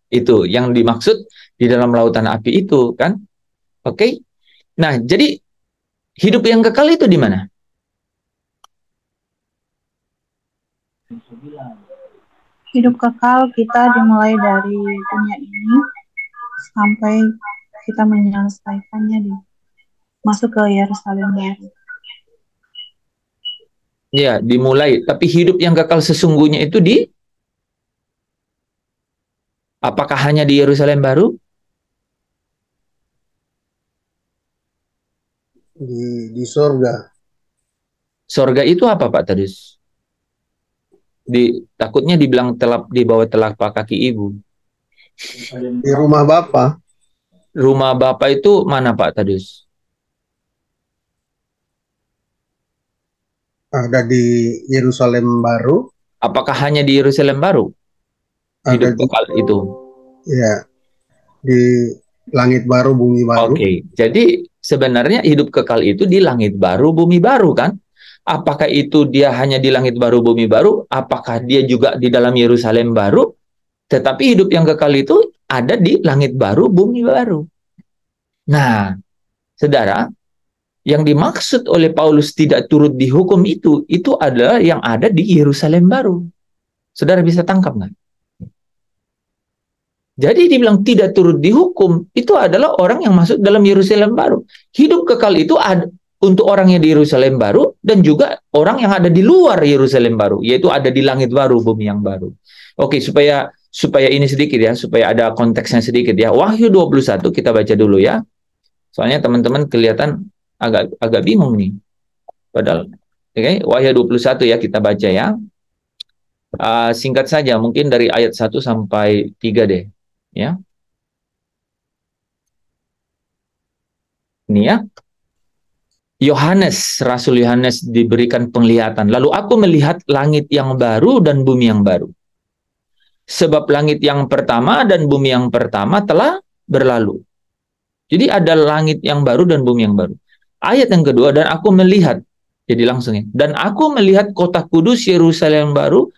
Itu yang dimaksud di dalam lautan api itu kan. Oke. Nah, jadi hidup yang kekal itu di mana? Hidup kekal kita dimulai dari dunia ini sampai kita menyelesaikannya masuk ke Yerusalem baru. Ya, dimulai. Tapi hidup yang kekal sesungguhnya itu apakah hanya di Yerusalem baru? Di surga. Surga itu apa, Pak Tadus? Takutnya dibilang di bawah telapak kaki ibu. Di rumah Bapa. Rumah Bapa itu mana, Pak Tadus? Ada di Yerusalem baru. Apakah hanya di Yerusalem baru? Hidup kekal itu. Ya. Di langit baru, bumi baru. Oke. Jadi sebenarnya hidup kekal itu di langit baru, bumi baru kan? Apakah itu dia hanya di langit baru, bumi baru? Apakah dia juga di dalam Yerusalem baru? Tetapi hidup yang kekal itu ada di langit baru, bumi baru. Nah, saudara, Yang dimaksud oleh Paulus tidak turut dihukum itu adalah yang ada di Yerusalem baru. Saudara bisa tangkap nggak? Jadi dibilang tidak turut dihukum, itu adalah orang yang masuk dalam Yerusalem baru. Hidup kekal itu ada untuk orang yang di Yerusalem baru, dan juga orang yang ada di luar Yerusalem baru, yaitu ada di langit baru, bumi yang baru. Oke, supaya ini sedikit ya, supaya ada konteksnya sedikit ya. Wahyu 21 kita baca dulu ya. Soalnya teman-teman kelihatan agak bingung nih. Padahal, oke, Wahyu 21 ya kita baca ya. Singkat saja, mungkin dari ayat 1 sampai 3 deh. Ya. Ini ya. Rasul Yohanes diberikan penglihatan. Lalu aku melihat langit yang baru dan bumi yang baru. Sebab langit yang pertama dan bumi yang pertama telah berlalu. Jadi ada langit yang baru dan bumi yang baru. Ayat yang kedua, dan aku melihat. Jadi langsung ya. Dan aku melihat kota kudus Yerusalem baru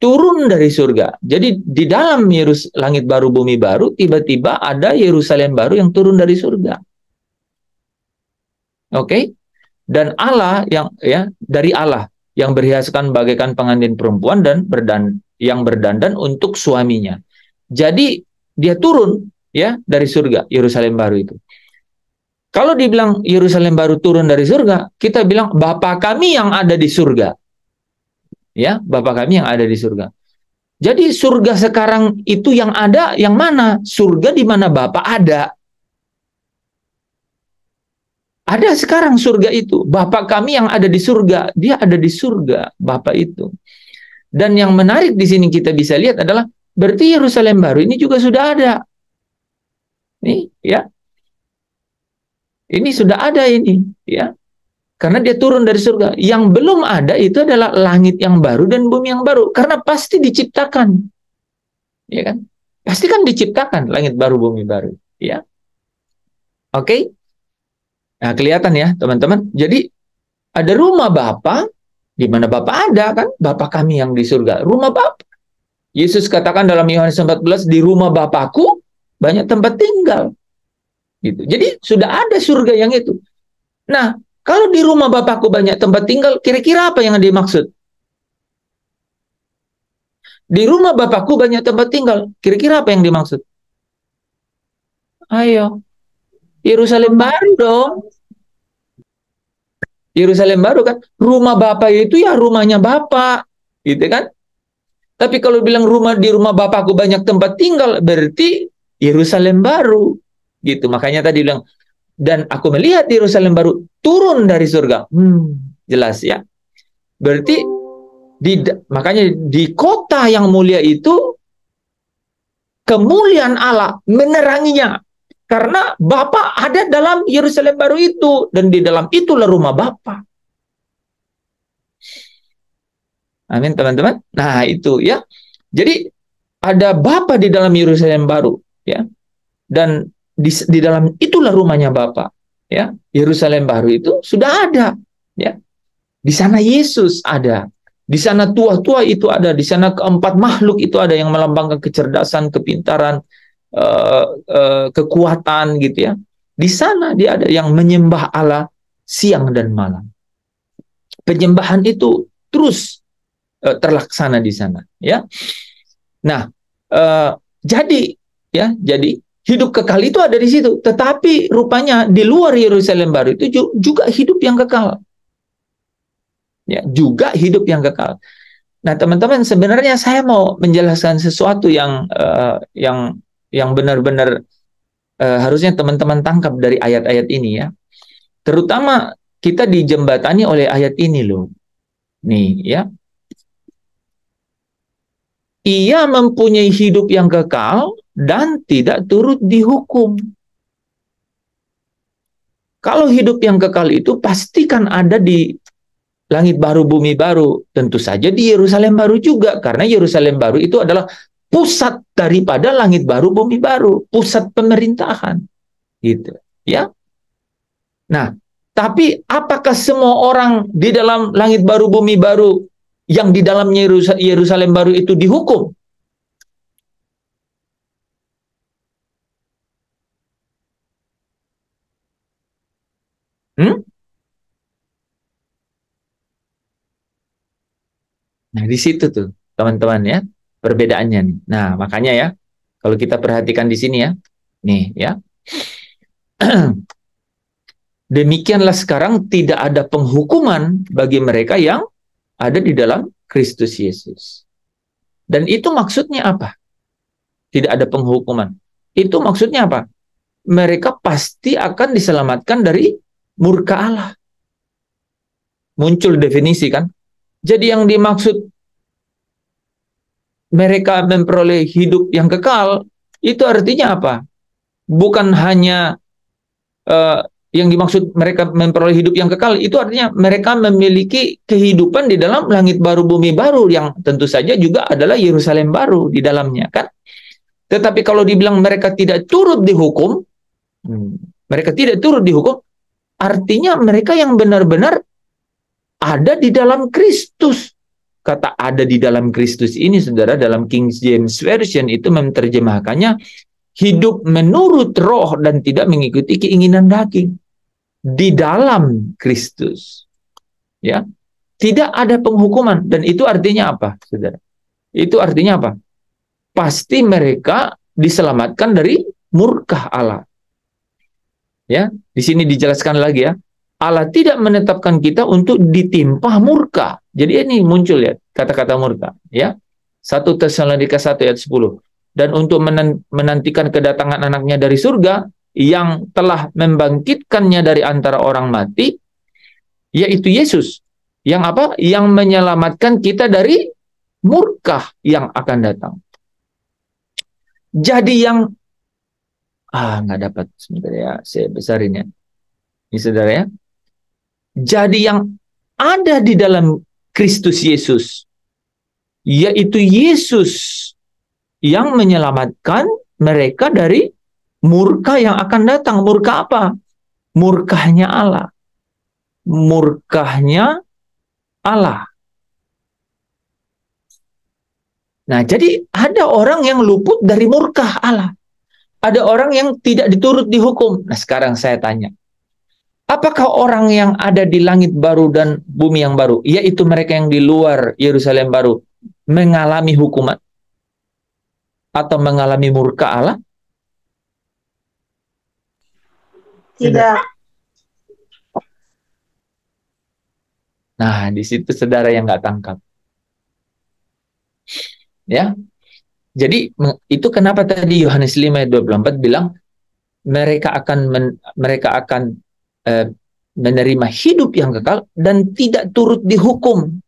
turun dari surga. Jadi di dalam langit baru, bumi baru, tiba-tiba ada Yerusalem baru yang turun dari surga. Oke? Dan Allah dari Allah yang berhiaskan bagaikan pengantin perempuan dan yang berdandan untuk suaminya. Jadi dia turun ya dari surga, Yerusalem baru itu. Kalau dibilang Yerusalem baru turun dari surga, kita bilang Bapa kami yang ada di surga. Ya, Bapa kami yang ada di surga. Jadi surga sekarang itu yang ada yang mana? Surga di mana Bapa ada. Ada sekarang surga itu. Bapa kami yang ada di surga, dia ada di surga, Bapa itu. Dan yang menarik di sini kita bisa lihat adalah berarti Yerusalem baru ini juga sudah ada. Nih, ya. Ini sudah ada ini, ya. Karena dia turun dari surga. Yang belum ada itu adalah langit yang baru dan bumi yang baru. Karena pasti diciptakan. Ya kan? Pasti kan diciptakan langit baru, bumi baru. Ya. Oke? Nah, kelihatan ya, teman-teman. Jadi, ada rumah Bapa, di mana Bapa ada kan? Bapa kami yang di surga. Rumah Bapa. Yesus katakan dalam Yohanes 14, di rumah Bapakku banyak tempat tinggal. Gitu. Jadi, sudah ada surga yang itu. Nah, kalau di rumah Bapakku banyak tempat tinggal, kira-kira apa yang dimaksud? Di rumah Bapakku banyak tempat tinggal, kira-kira apa yang dimaksud? Ayo, Yerusalem baru dong. Yerusalem baru kan, rumah Bapak itu ya rumahnya Bapak, gitu kan? Tapi kalau bilang di rumah Bapakku banyak tempat tinggal, berarti Yerusalem baru, gitu. Makanya tadi bilang, dan aku melihat Yerusalem baru turun dari surga. Jelas ya. Berarti makanya di kota yang mulia itu kemuliaan Allah meneranginya. Karena Bapa ada dalam Yerusalem baru itu, dan di dalam itulah rumah Bapa. Amin, teman-teman. Nah, itu ya. Jadi ada Bapa di dalam Yerusalem baru, ya. Dan di dalam itulah rumahnya Bapa, ya. Yerusalem baru itu sudah ada, ya. Di sana Yesus ada, di sana tua-tua itu ada, di sana keempat makhluk itu ada yang melambangkan kecerdasan, kepintaran, kekuatan, gitu ya. Di sana dia ada yang menyembah Allah siang dan malam. Penyembahan itu terus terlaksana di sana, ya. Nah, jadi hidup kekal itu ada di situ, tetapi rupanya di luar Yerusalem baru itu juga hidup yang kekal. Ya, juga hidup yang kekal. Nah, teman-teman, sebenarnya saya mau menjelaskan sesuatu yang benar-benar harusnya teman-teman tangkap dari ayat-ayat ini ya. Terutama kita dijembatani oleh ayat ini loh. Nih, ya. Ia mempunyai hidup yang kekal dan tidak turut dihukum. Kalau hidup yang kekal itu pastikan ada di langit baru, bumi baru. Tentu saja di Yerusalem baru juga. Karena Yerusalem baru itu adalah pusat daripada langit baru, bumi baru. Pusat pemerintahan. Gitu. Ya. Nah, tapi apakah semua orang di dalam langit baru, bumi baru yang di dalam Yerusalem baru itu dihukum? Nah, di situ tuh, teman-teman ya, perbedaannya nih. Nah, makanya ya, kalau kita perhatikan di sini ya, nih ya. Demikianlah sekarang tidak ada penghukuman bagi mereka yang ada di dalam Kristus Yesus. Dan itu maksudnya apa? Tidak ada penghukuman. Itu maksudnya apa? Mereka pasti akan diselamatkan dari murka Allah. Muncul definisi kan? Jadi yang dimaksud mereka memperoleh hidup yang kekal, itu artinya apa? Bukan hanya yang dimaksud mereka memperoleh hidup yang kekal, itu artinya mereka memiliki kehidupan di dalam langit baru, bumi baru, yang tentu saja juga adalah Yerusalem baru di dalamnya, kan? Tetapi kalau dibilang mereka tidak turut dihukum, mereka tidak turut dihukum, artinya mereka yang benar-benar ada di dalam Kristus. Kata ada di dalam Kristus ini, saudara, dalam King James Version itu menerjemahkannya hidup menurut roh dan tidak mengikuti keinginan daging. Di dalam Kristus. Ya. Tidak ada penghukuman. Dan itu artinya apa, saudara? Itu artinya apa? Pasti mereka diselamatkan dari murka Allah. Ya, di sini dijelaskan lagi ya. Allah tidak menetapkan kita untuk ditimpa murka. Jadi ini muncul ya kata-kata murka, ya. 1 Tesalonika 1 ayat 10. Dan untuk menantikan kedatangan anaknya dari surga yang telah membangkitkannya dari antara orang mati, yaitu Yesus. Yang apa? Yang menyelamatkan kita dari murka yang akan datang. Jadi yang nggak dapat sebentar ya, saya besarin ya. Ini saudara ya. Jadi yang ada di dalam Kristus Yesus, yaitu Yesus yang menyelamatkan mereka dari murka yang akan datang. Murka apa? Murkahnya Allah. Murkahnya Allah. Nah, jadi ada orang yang luput dari murkah Allah. Ada orang yang tidak diturut dihukum. Nah, sekarang saya tanya. Apakah orang yang ada di langit baru dan bumi yang baru, yaitu mereka yang di luar Yerusalem baru, mengalami hukuman? Atau mengalami murka Allah? Tidak. Nah, di situ saudara yang nggak tangkap. Ya. Jadi, itu kenapa tadi Yohanes 5 ayat 24 bilang, mereka akan menerima hidup yang kekal dan tidak turut dihukum.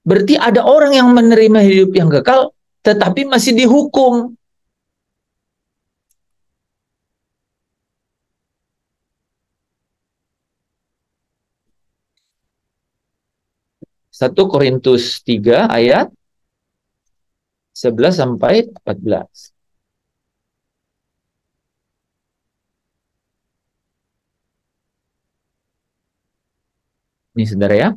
Berarti ada orang yang menerima hidup yang kekal tetapi masih dihukum. Satu Korintus 3 ayat 11 sampai 14. Ini saudara ya.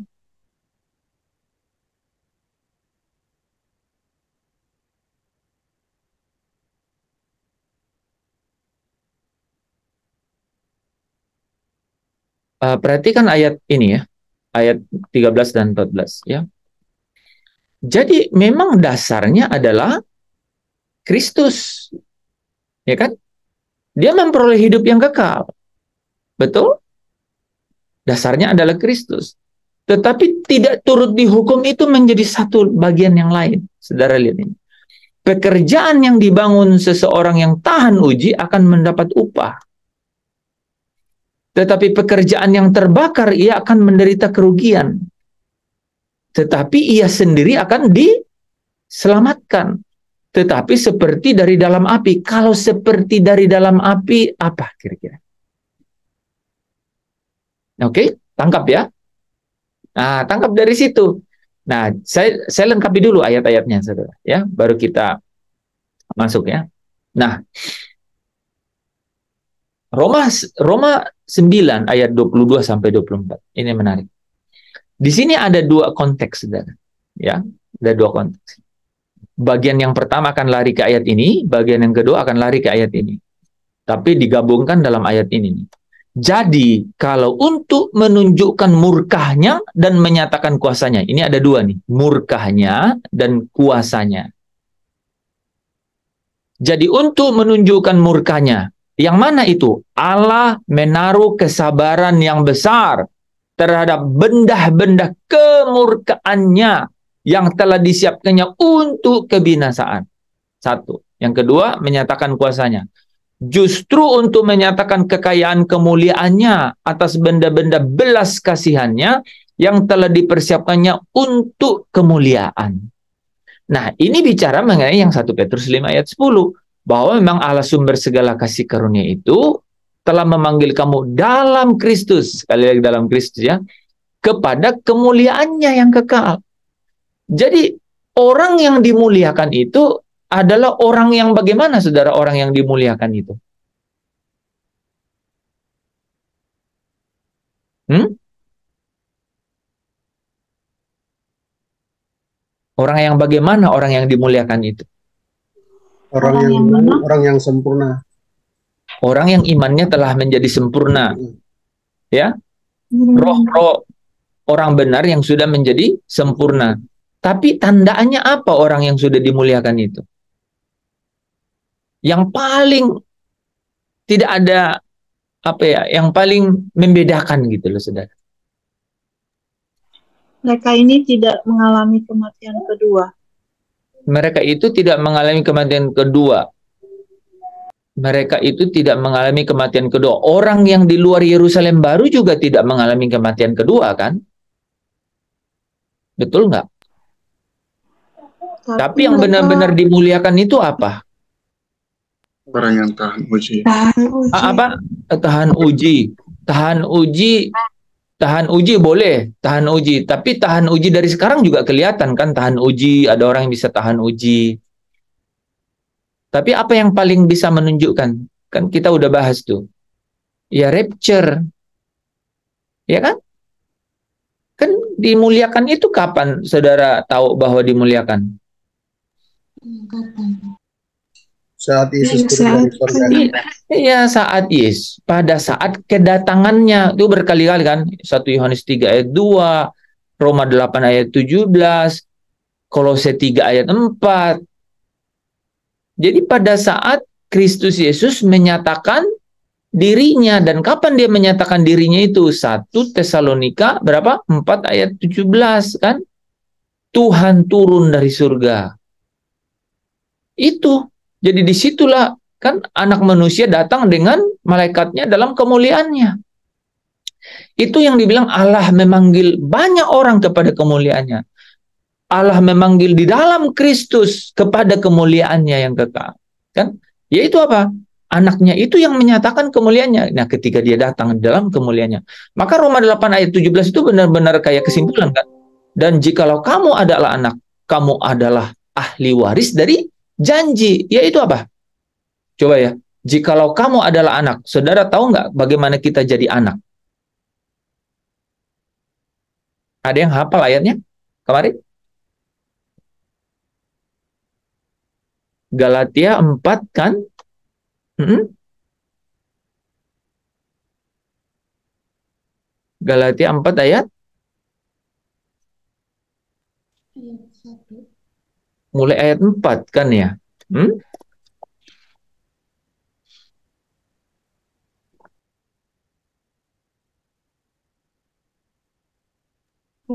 Perhatikan ayat ini ya. Ayat 13 dan 14 ya. Jadi memang dasarnya adalah Kristus. Ya kan? Dia memperoleh hidup yang kekal. Betul? Dasarnya adalah Kristus. Tetapi tidak turut dihukum itu menjadi satu bagian yang lain. Saudara lihat ini. Pekerjaan yang dibangun seseorang yang tahan uji akan mendapat upah. Tetapi pekerjaan yang terbakar, ia akan menderita kerugian. Tetapi ia sendiri akan diselamatkan. Tetapi seperti dari dalam api. Kalau seperti dari dalam api, apa kira-kira? Oke, tangkap ya. Nah, tangkap dari situ. Nah, saya lengkapi dulu ayat-ayatnya, saudara. Ya, baru kita masuk ya. Nah, Roma 9 ayat 22 sampai 24. Ini menarik. Di sini ada dua konteks, saudara. Ya, ada dua konteks. Bagian yang pertama akan lari ke ayat ini, bagian yang kedua akan lari ke ayat ini. Tapi digabungkan dalam ayat ini. Jadi, kalau untuk menunjukkan murkahnya dan menyatakan kuasanya, ini ada dua nih, murkahnya dan kuasanya. Jadi, untuk menunjukkan murkahnya, yang mana itu? Allah menaruh kesabaran yang besar terhadap benda-benda kemurkaannya yang telah disiapkannya untuk kebinasaan. Satu. Yang kedua, menyatakan kuasanya. Justru untuk menyatakan kekayaan kemuliaannya atas benda-benda belas kasihannya yang telah dipersiapkannya untuk kemuliaan. Nah, ini bicara mengenai yang 1 Petrus 5 ayat 10. Bahwa memang Allah sumber segala kasih karunia itu telah memanggil kamu dalam Kristus. Sekali lagi dalam Kristus ya. Kepada kemuliaannya yang kekal. Jadi, orang yang dimuliakan itu adalah orang yang bagaimana, saudara, orang yang dimuliakan itu? Orang yang bagaimana orang yang dimuliakan itu? Orang yang sempurna. Orang yang imannya telah menjadi sempurna. Ya. Roh-roh orang benar yang sudah menjadi sempurna. Tapi tandanya apa orang yang sudah dimuliakan itu? Yang paling tidak ada yang paling membedakan gitu loh, saudara. Mereka ini tidak mengalami kematian kedua. Mereka itu tidak mengalami kematian kedua. Mereka itu tidak mengalami kematian kedua. Orang yang di luar Yerusalem baru juga tidak mengalami kematian kedua, kan? Betul nggak? Tapi yang benar-benar dimuliakan itu apa? Orang yang tahan uji. Apa? Tahan uji. Tahan uji boleh, tahan uji. Tapi tahan uji dari sekarang juga kelihatan kan, tahan uji, ada orang yang bisa tahan uji. Tapi apa yang paling bisa menunjukkan? Kan kita udah bahas tuh. Ya rapture. Ya kan? Kan dimuliakan itu kapan saudara tahu bahwa dimuliakan? Saat Yesus turun dari surga. Iya, saat Yesus. Pada saat kedatangannya. Itu berkali-kali kan. 1 Yohanes 3 ayat 2. Roma 8 ayat 17. Kolose 3 ayat 4. Jadi pada saat Kristus Yesus menyatakan dirinya. Dan kapan dia menyatakan dirinya itu? 1 Tesalonika berapa? 4 ayat 17 kan. Tuhan turun dari surga. Itu. Jadi disitulah kan anak manusia datang dengan malaikatnya dalam kemuliaannya. Itu yang dibilang Allah memanggil banyak orang kepada kemuliaannya. Allah memanggil di dalam Kristus kepada kemuliaannya yang kekal. Kan? Yaitu apa? Anaknya itu yang menyatakan kemuliaannya. Nah, ketika dia datang dalam kemuliaannya. Maka Roma 8 ayat 17 itu benar-benar kayak kesimpulan kan. Dan jikalau kamu adalah anak, kamu adalah ahli waris dari janji. Yaitu apa? Coba ya. Jikalau kamu adalah anak, saudara tahu nggak bagaimana kita jadi anak? Ada yang hafal ayatnya kemarin? Galatia 4 kan? Galatia 4 ayat? Mulai ayat 4 kan ya?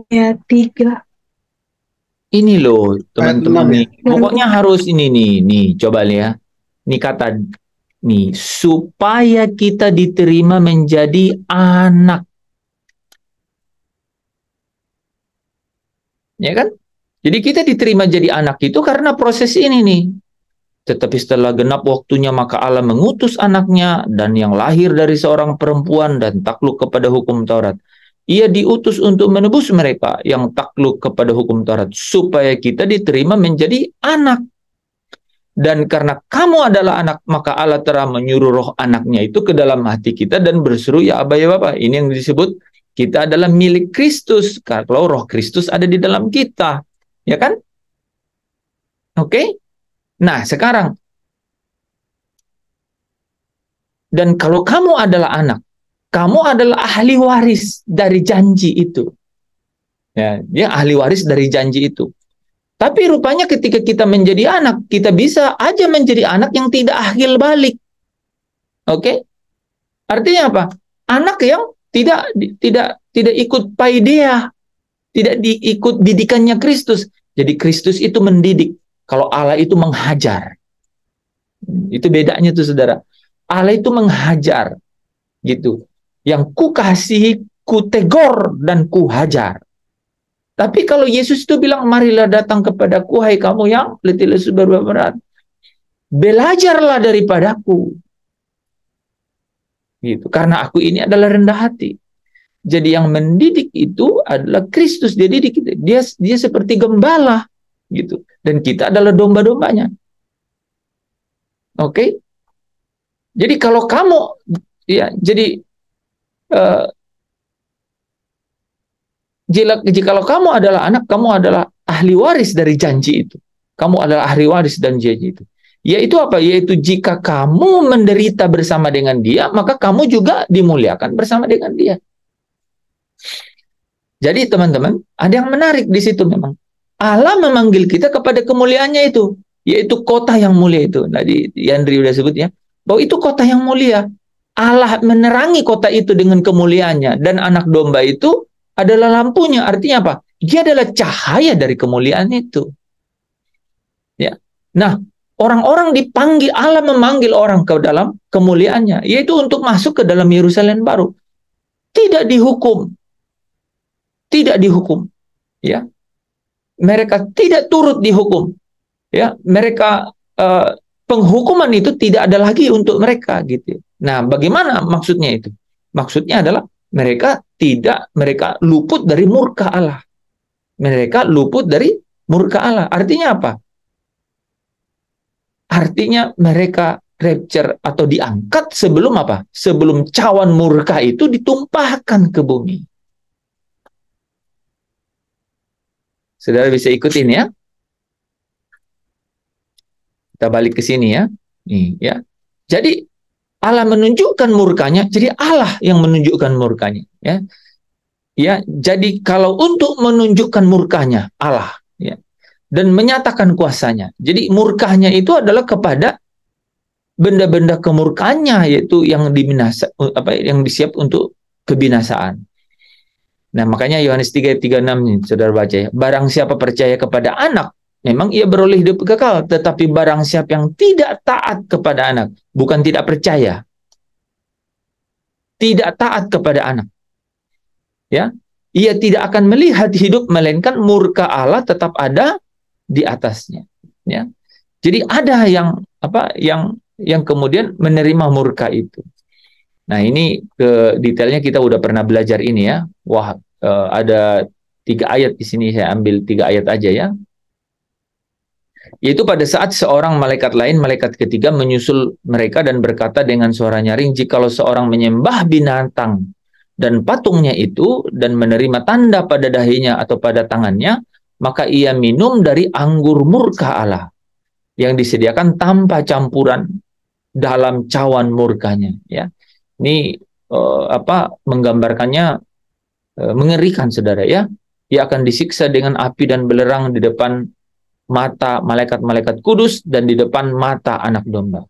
Ayat 3. Ini loh teman-teman nih. Pokoknya harus ini nih coba lihat ya. Ini kata nih, supaya kita diterima menjadi anak. Ya kan? Jadi kita diterima jadi anak itu karena proses ini nih. Tetapi setelah genap waktunya maka Allah mengutus anaknya dan yang lahir dari seorang perempuan dan takluk kepada hukum Taurat. Ia diutus untuk menebus mereka yang takluk kepada hukum Taurat supaya kita diterima menjadi anak. Dan karena kamu adalah anak, maka Allah telah menyuruh roh anaknya itu ke dalam hati kita dan berseru, ya Aba, ya Bapa. Ini yang disebut kita adalah milik Kristus. Kalau roh Kristus ada di dalam kita. Ya kan? Oke? Nah, sekarang. Dan kalau kamu adalah anak, kamu adalah ahli waris dari janji itu. Ya, dia ahli waris dari janji itu. Tapi rupanya ketika kita menjadi anak, kita bisa aja menjadi anak yang tidak akil balik. Oke? Artinya apa? Anak yang tidak ikut paideia, tidak diikut didikannya Kristus. Jadi Kristus itu mendidik, kalau Allah itu menghajar. Itu bedanya tuh saudara. Allah itu menghajar, gitu. Yang ku kasihi, ku tegor dan ku hajar. Tapi kalau Yesus itu bilang, marilah datang kepadaku, hai kamu yang letih lesu berbeban, belajarlah daripadaku. Gitu. Karena aku ini adalah rendah hati. Jadi yang mendidik itu adalah Kristus. Dia didik, dia seperti gembala, gitu. Dan kita adalah domba-dombanya. Oke? Jadi kalau kamu, ya, jadi jikalau kamu adalah anak, kamu adalah ahli waris dari janji itu. Kamu adalah ahli waris dan janji itu. Yaitu apa? Yaitu jika kamu menderita bersama dengan dia, maka kamu juga dimuliakan bersama dengan dia. Jadi teman-teman, ada yang menarik di situ memang. Allah memanggil kita kepada kemuliaannya itu, yaitu kota yang mulia itu. Tadi Yandri sudah sebut ya, bahwa itu kota yang mulia. Allah menerangi kota itu dengan kemuliaannya, dan anak domba itu adalah lampunya. Artinya apa? Dia adalah cahaya dari kemuliaan itu. Ya. Nah, orang-orang dipanggil, Allah memanggil orang ke dalam kemuliaannya, yaitu untuk masuk ke dalam Yerusalem baru. Tidak dihukum. Tidak dihukum. Ya. Mereka tidak turut dihukum. Ya, mereka penghukuman itu tidak ada lagi untuk mereka gitu. Nah, bagaimana maksudnya itu? Maksudnya adalah mereka luput dari murka Allah. Mereka luput dari murka Allah. Artinya apa? Artinya mereka rapture atau diangkat sebelum apa? Sebelum cawan murka itu ditumpahkan ke bumi. Saudara bisa ikutin ya? Kita balik ke sini ya. Nih, ya. Jadi Allah menunjukkan murkanya, jadi Allah yang menunjukkan murkanya, ya. Ya, jadi kalau untuk menunjukkan murkanya Allah, ya, dan menyatakan kuasanya. Jadi murkanya itu adalah kepada benda-benda kemurkaannya, yaitu yang yang disiap untuk kebinasaan. Nah, makanya Yohanes 3:36 nih, saudara baca ya. Barang siapa percaya kepada anak, memang ia beroleh hidup kekal, tetapi barang siapa yang tidak taat kepada anak, bukan tidak percaya, tidak taat kepada anak, ya, ia tidak akan melihat hidup, melainkan murka Allah tetap ada di atasnya, ya. Jadi ada yang kemudian menerima murka itu. Nah, ini ke detailnya kita udah pernah belajar ini ya. Wah, ada 3 ayat di sini, saya ambil 3 ayat aja ya. Yaitu pada saat seorang malaikat lain, malaikat ketiga menyusul mereka dan berkata dengan suara nyaring, jikalau seorang menyembah binatang dan patungnya itu dan menerima tanda pada dahinya atau pada tangannya, maka ia minum dari anggur murka Allah yang disediakan tanpa campuran dalam cawan murkanya, ya. Ini menggambarkannya mengerikan, saudara ya. Ia akan disiksa dengan api dan belerang di depan mata malaikat-malaikat kudus dan di depan mata anak domba.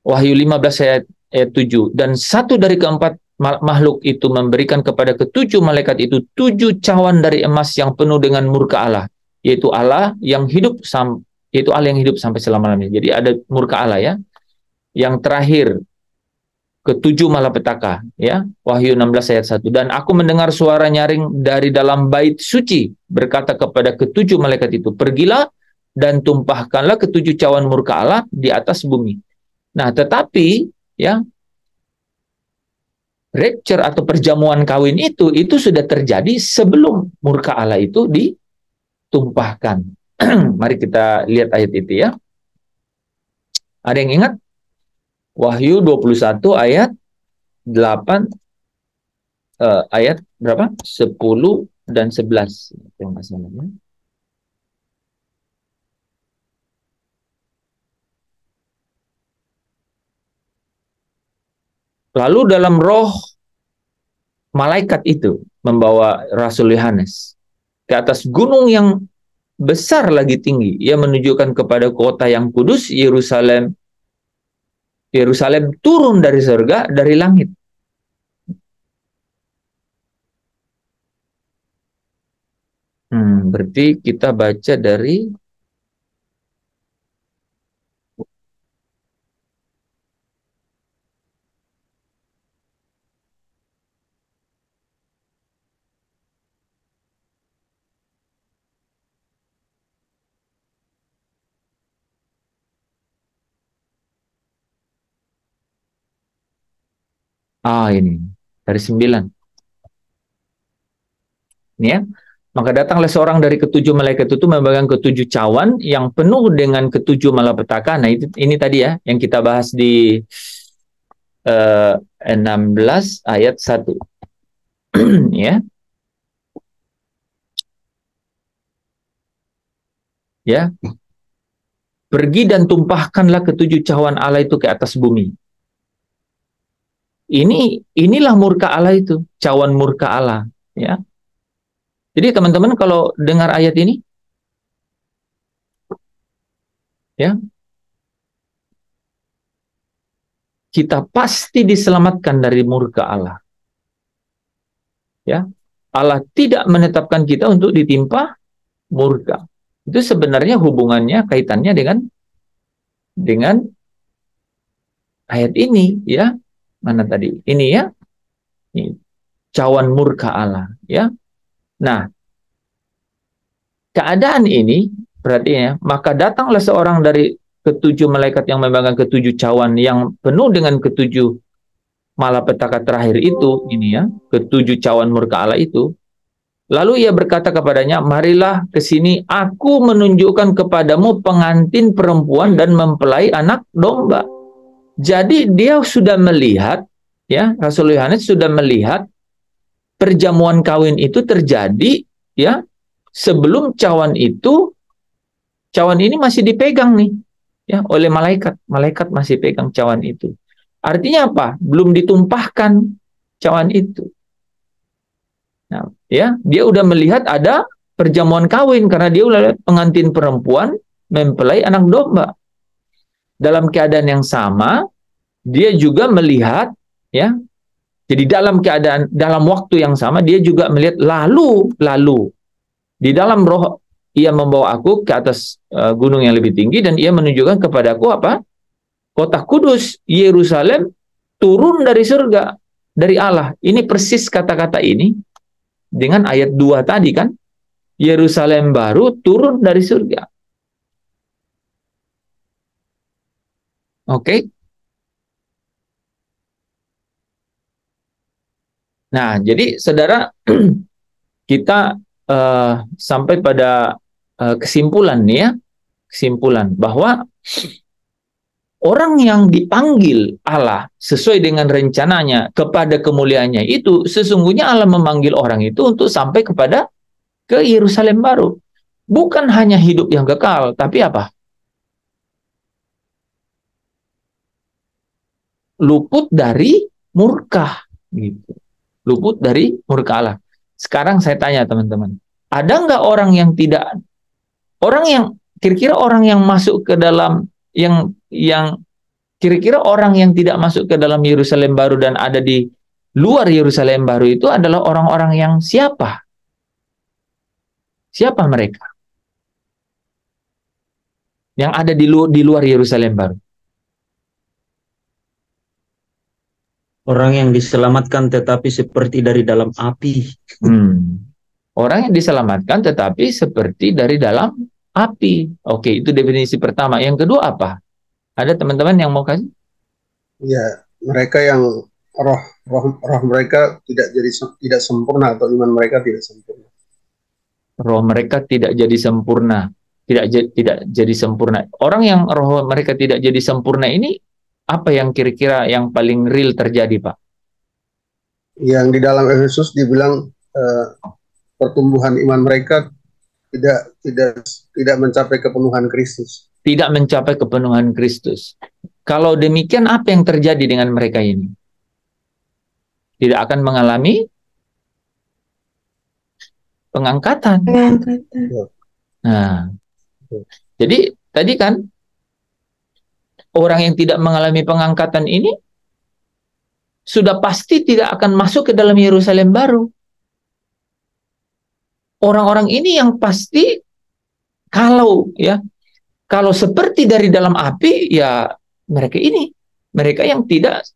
Wahyu 15 ayat 7. Dan satu dari keempat makhluk itu memberikan kepada ketujuh malaikat itu 7 cawan dari emas yang penuh dengan murka Allah, yaitu Allah yang hidup sampai selama-lamanya. Jadi ada murka Allah ya. Yang terakhir ketujuh malapetaka ya, Wahyu 16 ayat 1. Dan aku mendengar suara nyaring dari dalam bait suci berkata kepada ketujuh malaikat itu, pergilah dan tumpahkanlah ketujuh cawan murka Allah di atas bumi. Nah, tetapi ya, rapture atau perjamuan kawin itu sudah terjadi sebelum murka Allah itu ditumpahkan. Mari kita lihat ayat itu ya. Ada yang ingat? Wahyu 21 ayat 8 ayat berapa? 10 dan 11. Terima kasih. Lalu dalam roh malaikat itu membawa Rasul Yohanes ke atas gunung yang besar lagi tinggi. Ia menunjukkan kepada kota yang kudus, Yerusalem. Yerusalem turun dari surga, dari langit. Berarti kita baca dari ini dari 9. Ini ya. Maka datanglah seorang dari ketujuh malaikat itu memegang ketujuh cawan yang penuh dengan ketujuh malapetaka. Nah, ini tadi ya yang kita bahas di 16 ayat 1. Ya. Ya. Pergi dan tumpahkanlah ketujuh cawan Allah itu ke atas bumi. Inilah murka Allah itu, cawan murka Allah, ya. Jadi teman-teman kalau dengar ayat ini, ya, kita pasti diselamatkan dari murka Allah. Ya, Allah tidak menetapkan kita untuk ditimpa murka. Itu sebenarnya hubungannya, kaitannya dengan ayat ini, ya. Mana tadi? Ini ya. Ini, cawan murka Allah, ya. Nah, keadaan ini berarti ya, maka datanglah seorang dari ketujuh malaikat yang memegang ketujuh cawan yang penuh dengan ketujuh malapetaka terakhir itu, ini ya, ketujuh cawan murka Allah itu. Lalu ia berkata kepadanya, marilah ke sini, aku menunjukkan kepadamu pengantin perempuan dan mempelai anak domba. Jadi dia sudah melihat, ya, Rasul Yohanes sudah melihat perjamuan kawin itu terjadi, ya, sebelum cawan ini masih dipegang nih, ya, oleh malaikat. Malaikat masih pegang cawan itu. Artinya apa? Belum ditumpahkan cawan itu. Nah, ya, dia udah melihat ada perjamuan kawin karena dia udah pengantin perempuan mempelai anak domba. Dalam keadaan yang sama, dia juga melihat, ya. Jadi dalam waktu yang sama dia juga melihat lalu di dalam roh ia membawa aku ke atas gunung yang lebih tinggi dan ia menunjukkan kepadaku apa? Kota kudus Yerusalem turun dari surga, dari Allah. Ini persis kata-kata ini dengan ayat 2 tadi kan. Yerusalem baru turun dari surga. Oke. Nah, jadi saudara, kita sampai pada kesimpulan nih ya, kesimpulan bahwa orang yang dipanggil Allah sesuai dengan rencananya kepada kemuliaannya itu, sesungguhnya Allah memanggil orang itu untuk sampai ke Yerusalem baru. Bukan hanya hidup yang kekal, tapi apa? Luput dari murka, gitu. Luput dari murka Allah. Sekarang saya tanya teman-teman, ada nggak orang yang kira-kira orang yang masuk ke dalam kira-kira orang yang tidak masuk ke dalam Yerusalem baru dan ada di luar Yerusalem baru itu adalah orang-orang yang siapa? Siapa mereka? Yang ada di luar Yerusalem baru. Orang yang diselamatkan tetapi seperti dari dalam api. Orang yang diselamatkan tetapi seperti dari dalam api. Oke, itu definisi pertama. Yang kedua apa? Ada teman-teman yang mau kasih? Ya, mereka yang roh mereka tidak sempurna atau iman mereka tidak sempurna. Roh mereka tidak jadi sempurna. Tidak jadi sempurna. Orang yang roh mereka tidak jadi sempurna ini apa yang kira-kira yang paling real terjadi, Pak? Yang di dalam Efesus dibilang pertumbuhan iman mereka tidak mencapai kepenuhan Kristus. Tidak mencapai kepenuhan Kristus. Kalau demikian, apa yang terjadi dengan mereka ini? tidak akan mengalami pengangkatan. Nah, jadi tadi kan orang yang tidak mengalami pengangkatan ini sudah pasti tidak akan masuk ke dalam Yerusalem baru. Orang-orang ini yang pasti kalau seperti dari dalam api, ya mereka yang tidak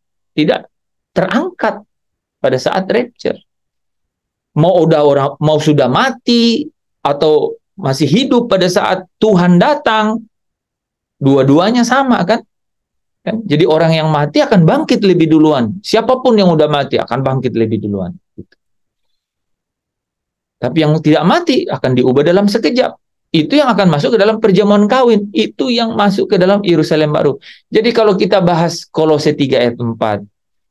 terangkat pada saat rapture. Mau sudah mati atau masih hidup pada saat Tuhan datang, dua-duanya sama kan? Jadi orang yang mati akan bangkit lebih duluan. Siapapun yang udah mati akan bangkit lebih duluan. Tapi yang tidak mati akan diubah dalam sekejap. Itu yang akan masuk ke dalam perjamuan kawin. Itu yang masuk ke dalam Yerusalem baru. Jadi kalau kita bahas Kolose 3 ayat 4,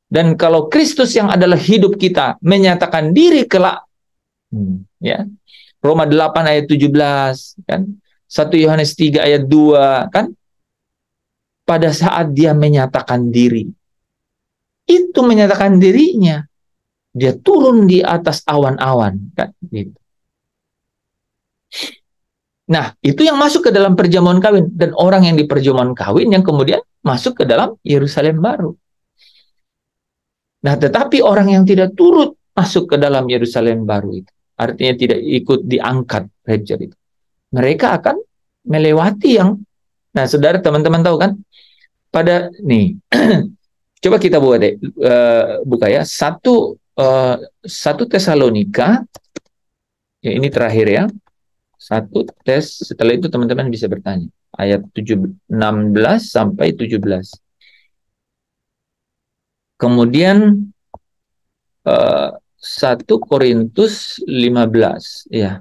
dan kalau Kristus yang adalah hidup kita menyatakan diri kelak, ya, Roma 8 ayat 17, kan, 1 Yohanes 3 ayat 2, kan, pada saat dia menyatakan diri, itu menyatakan dirinya, dia turun di atas awan-awan, kan, gitu. Nah, itu yang masuk ke dalam perjamuan kawin, dan orang yang di perjamuan kawin yang kemudian masuk ke dalam Yerusalem baru. Nah, tetapi orang yang tidak turut masuk ke dalam Yerusalem baru itu, artinya tidak ikut diangkat rapture itu, mereka akan melewati yang, nah saudara teman-teman tahu kan, pada nih, coba kita buka ya, 1 Tesalonika, ya ini terakhir ya, 1 Tes, setelah itu teman-teman bisa bertanya, ayat 16 sampai 17. Kemudian 1 Korintus 15, ya.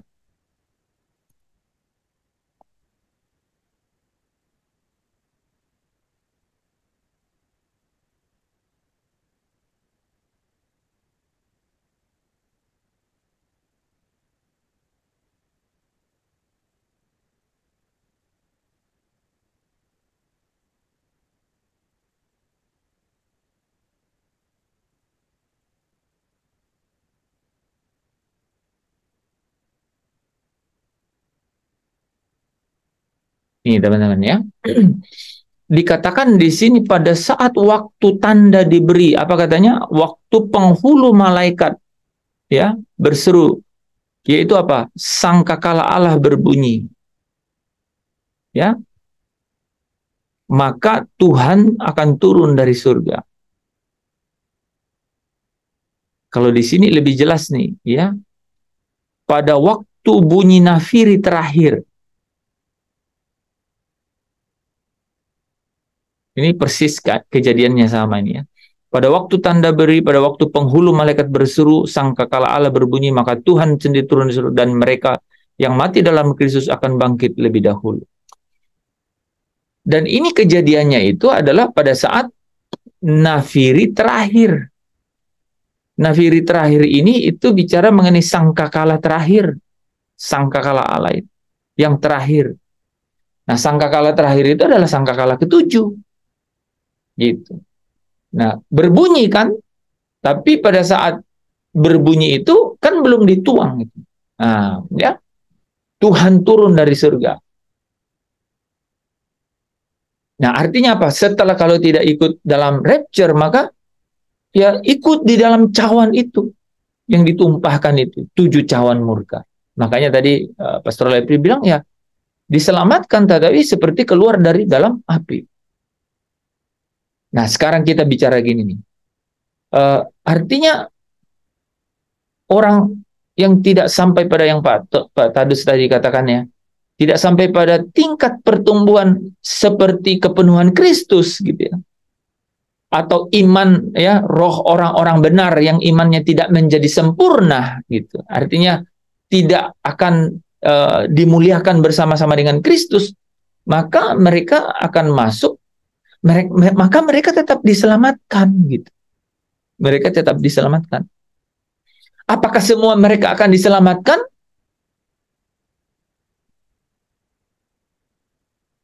Ini teman-teman ya. Dikatakan di sini pada saat waktu tanda diberi, apa katanya? Waktu penghulu malaikat ya berseru, yaitu apa? Sangkakala Allah berbunyi. Ya. Maka Tuhan akan turun dari surga. Kalau di sini lebih jelas nih, ya. Pada waktu bunyi nafiri terakhir. Ini persis kejadiannya sama ini ya. Pada waktu tanda beri, pada waktu penghulu malaikat berseru, sangkakala Allah berbunyi, maka Tuhan sendiri turun di surga, dan mereka yang mati dalam Kristus akan bangkit lebih dahulu. Dan ini kejadiannya itu adalah pada saat nafiri terakhir. Nafiri terakhir ini itu bicara mengenai sangkakala terakhir. Sangkakala Allah itu yang terakhir. Nah, sangkakala terakhir itu adalah sangkakala ke-7. Gitu. Nah, berbunyi kan, tapi pada saat berbunyi itu kan belum dituang gitu. Nah, ya. Tuhan turun dari surga. Nah, artinya apa? Setelah kalau tidak ikut dalam rapture, maka ya ikut di dalam cawan itu yang ditumpahkan itu, 7 cawan murka. Makanya tadi Pastor Lepri bilang ya, diselamatkan tetapi seperti keluar dari dalam api. Nah, sekarang kita bicara gini nih. Artinya orang yang tidak sampai pada yang Pak Tadus tadi katakannya, tidak sampai pada tingkat pertumbuhan seperti kepenuhan Kristus gitu ya. Atau iman ya, roh orang-orang benar yang imannya tidak menjadi sempurna gitu. Artinya tidak akan dimuliakan bersama-sama dengan Kristus, maka mereka akan masuk, maka mereka tetap diselamatkan gitu. Mereka tetap diselamatkan. Apakah semua mereka akan diselamatkan?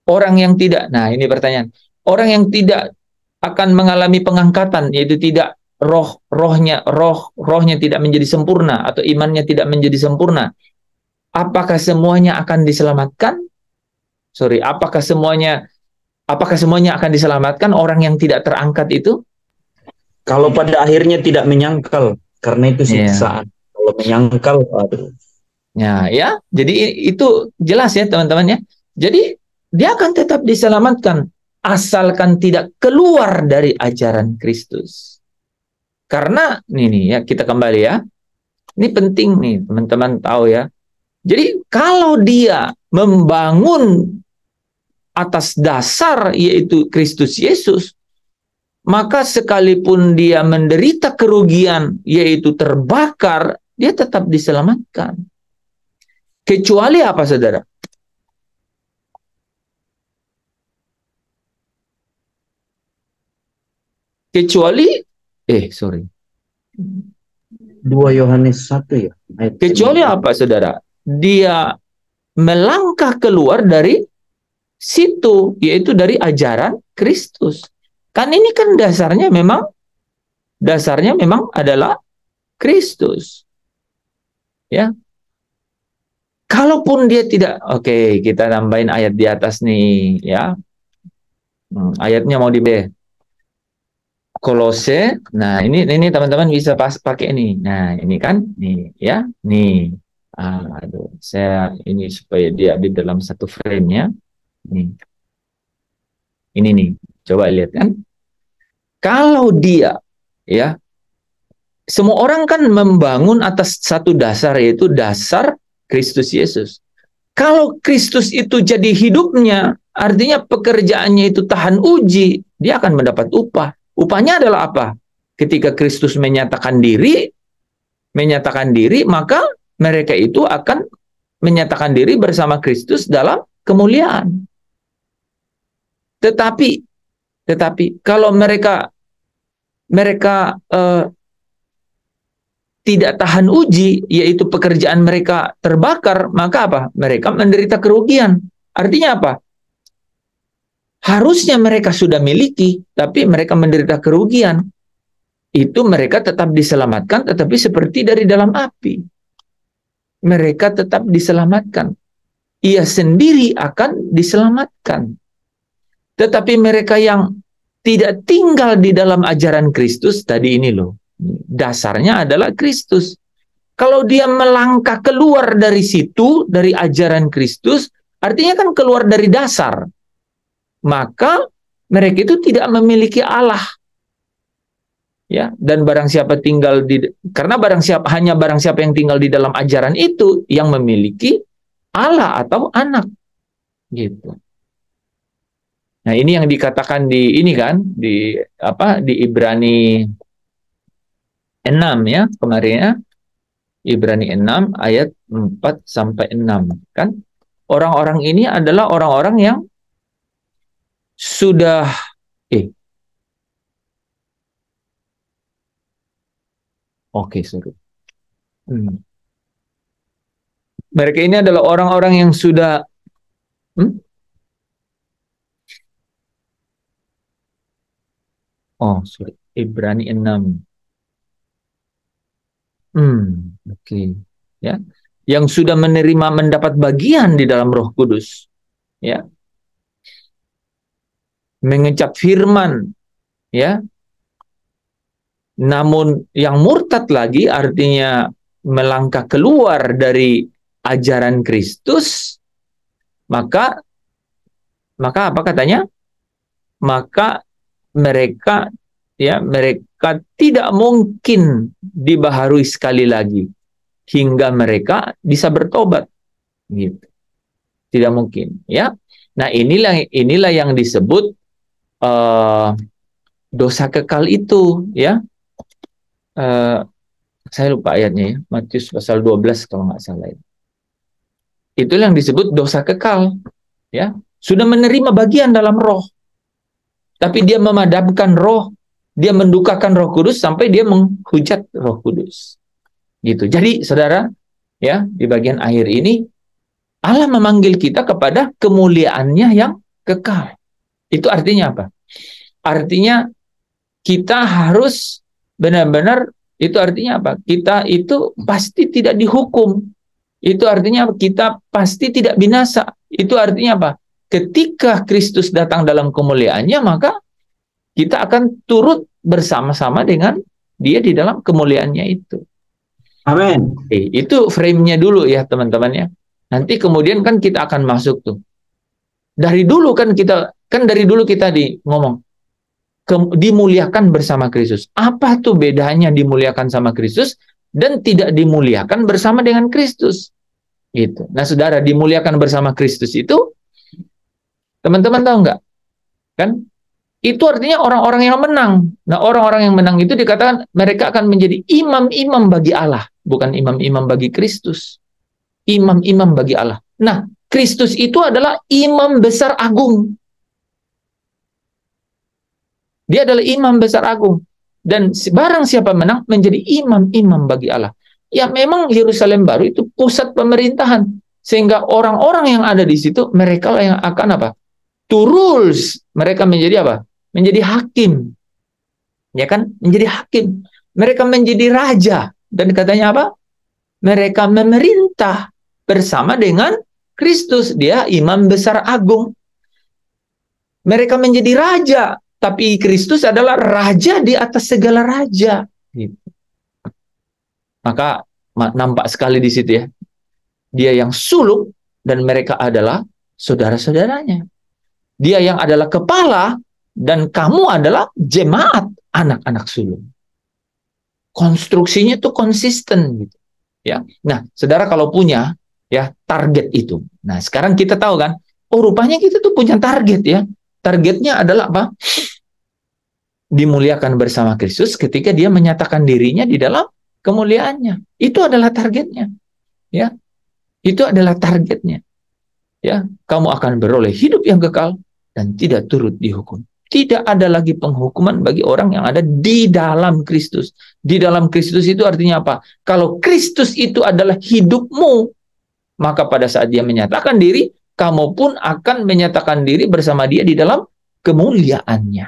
Orang yang tidak, nah ini pertanyaan. Orang yang tidak akan mengalami pengangkatan, yaitu tidak rohnya tidak menjadi sempurna atau imannya tidak menjadi sempurna, apakah semuanya akan diselamatkan? Apakah semuanya akan diselamatkan orang yang tidak terangkat itu? Kalau pada akhirnya tidak menyangkal, karena itu siksaan. Kalau menyangkal, aduh. Ya, jadi itu jelas ya teman-teman ya. Jadi dia akan tetap diselamatkan asalkan tidak keluar dari ajaran Kristus. Karena ini ya, kita kembali ya. Ini penting nih teman-teman tahu ya. Jadi kalau dia membangun atas dasar yaitu Kristus Yesus, maka sekalipun dia menderita kerugian yaitu terbakar, dia tetap diselamatkan. Kecuali apa, saudara? Kecuali 2 Yohanes 1 ya. Kecuali apa, saudara? Dia melangkah keluar dari situ, yaitu dari ajaran Kristus. Kan ini kan dasarnya memang adalah Kristus. Ya. Kalaupun dia tidak, oke, kita nambahin ayat di atas nih, ya. Ayatnya mau di B. Kolose. Nah, ini teman-teman bisa pakai ini. Nah, ini kan nih, ya. Nih. Aduh, saya ini supaya dia di dalam satu frame-nya. Nih. Ini nih. Coba lihat kan. Kalau dia, ya, semua orang kan membangun atas satu dasar, yaitu dasar Kristus Yesus. Kalau Kristus itu jadi hidupnya, artinya pekerjaannya itu tahan uji, dia akan mendapat upah. Upahnya adalah apa? Ketika Kristus menyatakan diri, maka mereka itu akan menyatakan diri bersama Kristus dalam kemuliaan. Tetapi kalau mereka tidak tahan uji, yaitu pekerjaan mereka terbakar, maka apa? Mereka menderita kerugian. Artinya apa? Harusnya mereka sudah miliki, tapi mereka menderita kerugian. Itu mereka tetap diselamatkan, tetapi seperti dari dalam api. Mereka tetap diselamatkan. Ia sendiri akan diselamatkan. Tetapi mereka yang tidak tinggal di dalam ajaran Kristus, tadi ini loh, dasarnya adalah Kristus. Kalau dia melangkah keluar dari situ, dari ajaran Kristus, artinya kan keluar dari dasar. Maka mereka itu tidak memiliki Allah. Ya, dan barang siapa tinggal karena hanya barang siapa yang tinggal di dalam ajaran itu yang memiliki Allah atau anak. Gitu. Nah, ini yang dikatakan di Ibrani 6 ya, kemarin ya. Ibrani 6 ayat 4 sampai 6 kan. Orang-orang ini adalah orang-orang yang sudah mereka ini adalah orang-orang yang sudah Ibrani 6. Ya. Yang sudah mendapat bagian di dalam Roh Kudus. Ya. Mengecap firman, ya. Namun yang murtad lagi, artinya melangkah keluar dari ajaran Kristus, maka apa katanya? Maka mereka tidak mungkin dibaharui sekali lagi hingga mereka bisa bertobat. Gitu. Tidak mungkin, ya. Nah, inilah yang disebut dosa kekal itu, ya. Saya lupa ayatnya ya, Matius pasal 12 kalau nggak salah. Itu yang disebut dosa kekal, ya. Sudah menerima bagian dalam roh, tapi dia memadamkan roh, dia mendukakan Roh Kudus sampai dia menghujat Roh Kudus. Gitu. Jadi, saudara, ya, di bagian akhir ini Allah memanggil kita kepada kemuliaannya yang kekal. Itu artinya apa? Artinya kita harus benar-benar itu artinya apa? Kita itu pasti tidak dihukum. Itu artinya kita pasti tidak binasa. Itu artinya apa? Ketika Kristus datang dalam kemuliaannya, maka kita akan turut bersama-sama dengan dia di dalam kemuliaannya itu. Amin. Itu frame-nya dulu ya teman-teman ya. Nanti kemudian kan kita akan masuk tuh. Dari dulu kan dari dulu kita ngomong dimuliakan bersama Kristus. Apa tuh bedanya dimuliakan sama Kristus dan tidak dimuliakan bersama dengan Kristus? Gitu. Nah, saudara, dimuliakan bersama Kristus itu, teman-teman tahu nggak? Kan? Itu artinya orang-orang yang menang. Nah, orang-orang yang menang itu dikatakan mereka akan menjadi imam-imam bagi Allah, bukan imam-imam bagi Kristus. Imam-imam bagi Allah. Nah, Kristus itu adalah imam besar agung. Dia adalah imam besar agung. Dan barang siapa menang menjadi imam-imam bagi Allah. Ya memang Yerusalem baru itu pusat pemerintahan. Sehingga orang-orang yang ada di situ, mereka lah yang akan apa? To rules. Mereka menjadi apa? Menjadi hakim. Ya kan? Menjadi hakim. Mereka menjadi raja. Dan katanya apa? Mereka memerintah bersama dengan Kristus. Dia imam besar agung. Mereka menjadi raja. Tapi Kristus adalah raja di atas segala raja. Gitu. Maka nampak sekali di situ ya. Dia yang sulung dan mereka adalah saudara-saudaranya. Dia yang adalah kepala dan kamu adalah jemaat anak-anak sulung. Konstruksinya tuh konsisten gitu. Ya. Nah, saudara kalau punya ya target itu. Nah, sekarang kita tahu kan, oh rupanya kita tuh punya target ya. Targetnya adalah apa? Dimuliakan bersama Kristus ketika dia menyatakan dirinya di dalam kemuliaannya. Itu adalah targetnya. Ya. Itu adalah targetnya. Ya, kamu akan beroleh hidup yang kekal dan tidak turut dihukum. Tidak ada lagi penghukuman bagi orang yang ada di dalam Kristus. Di dalam Kristus itu artinya apa? Kalau Kristus itu adalah hidupmu, maka pada saat dia menyatakan diri, kamu pun akan menyatakan diri bersama dia di dalam kemuliaannya.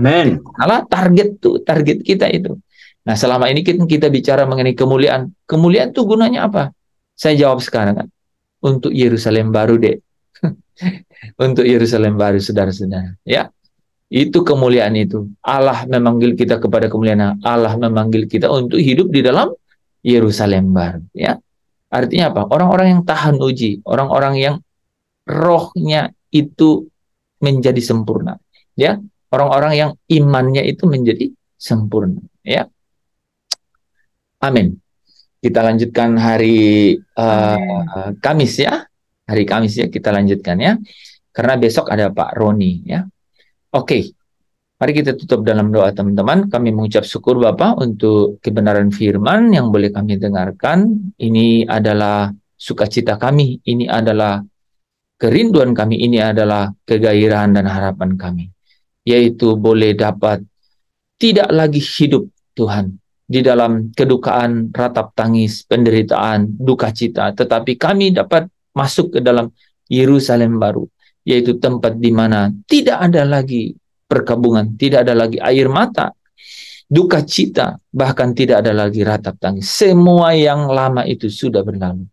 Amin. Nah, target kita itu. Nah, selama ini kita bicara mengenai kemuliaan. Kemuliaan itu gunanya apa? Saya jawab sekarang kan. Untuk Yerusalem baru deh. Untuk Yerusalem baru, saudara-saudara. Ya, itu kemuliaan itu. Allah memanggil kita kepada kemuliaan. Allah memanggil kita untuk hidup di dalam Yerusalem baru. Ya, artinya apa? Orang-orang yang tahan uji, orang-orang yang rohnya itu menjadi sempurna. Ya, orang-orang yang imannya itu menjadi sempurna. Ya, amin. Kita lanjutkan hari Kamis ya. Hari Kamis ya kita lanjutkan ya. Karena besok ada Pak Roni ya. Oke. Mari kita tutup dalam doa teman-teman. Kami mengucap syukur Bapak untuk kebenaran firman yang boleh kami dengarkan. Ini adalah sukacita kami. Ini adalah kerinduan kami. Ini adalah kegairahan dan harapan kami. Yaitu boleh dapat tidak lagi hidup Tuhan di dalam kedukaan, ratap tangis, penderitaan, duka cita. Tetapi kami dapat masuk ke dalam Yerusalem baru, yaitu tempat di mana tidak ada lagi perkabungan, tidak ada lagi air mata, duka cita, bahkan tidak ada lagi ratap tangis. Semua yang lama itu sudah berlalu.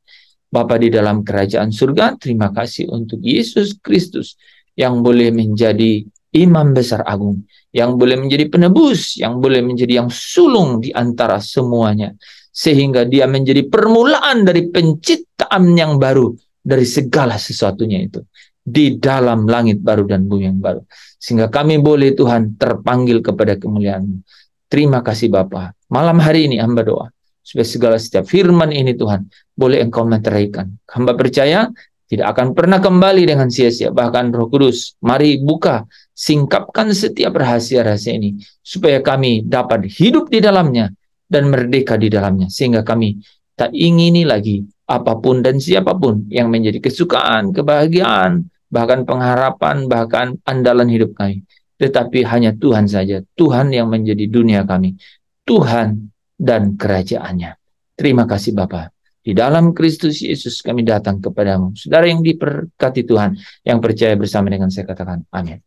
Bapa di dalam kerajaan surga, terima kasih untuk Yesus Kristus yang boleh menjadi imam besar agung, yang boleh menjadi penebus, yang boleh menjadi yang sulung di antara semuanya, sehingga dia menjadi permulaan dari penciptaan yang baru dari segala sesuatunya itu di dalam langit baru dan bumi yang baru, sehingga kami boleh Tuhan terpanggil kepada kemuliaan-Mu. Terima kasih Bapa. Malam hari ini hamba doa supaya segala setiap firman ini Tuhan boleh Engkau meteraikan. Hamba percaya tidak akan pernah kembali dengan sia-sia. Bahkan Roh Kudus, mari buka, singkapkan setiap rahasia-rahasia ini, supaya kami dapat hidup di dalamnya dan merdeka di dalamnya. Sehingga kami tak ingini lagi apapun dan siapapun yang menjadi kesukaan, kebahagiaan, bahkan pengharapan, bahkan andalan hidup kami. Tetapi hanya Tuhan saja, Tuhan yang menjadi dunia kami, Tuhan dan kerajaannya. Terima kasih Bapa. Di dalam Kristus Yesus kami datang kepadamu. Saudara yang diberkati Tuhan, yang percaya bersama dengan saya katakan amin.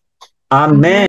Amin.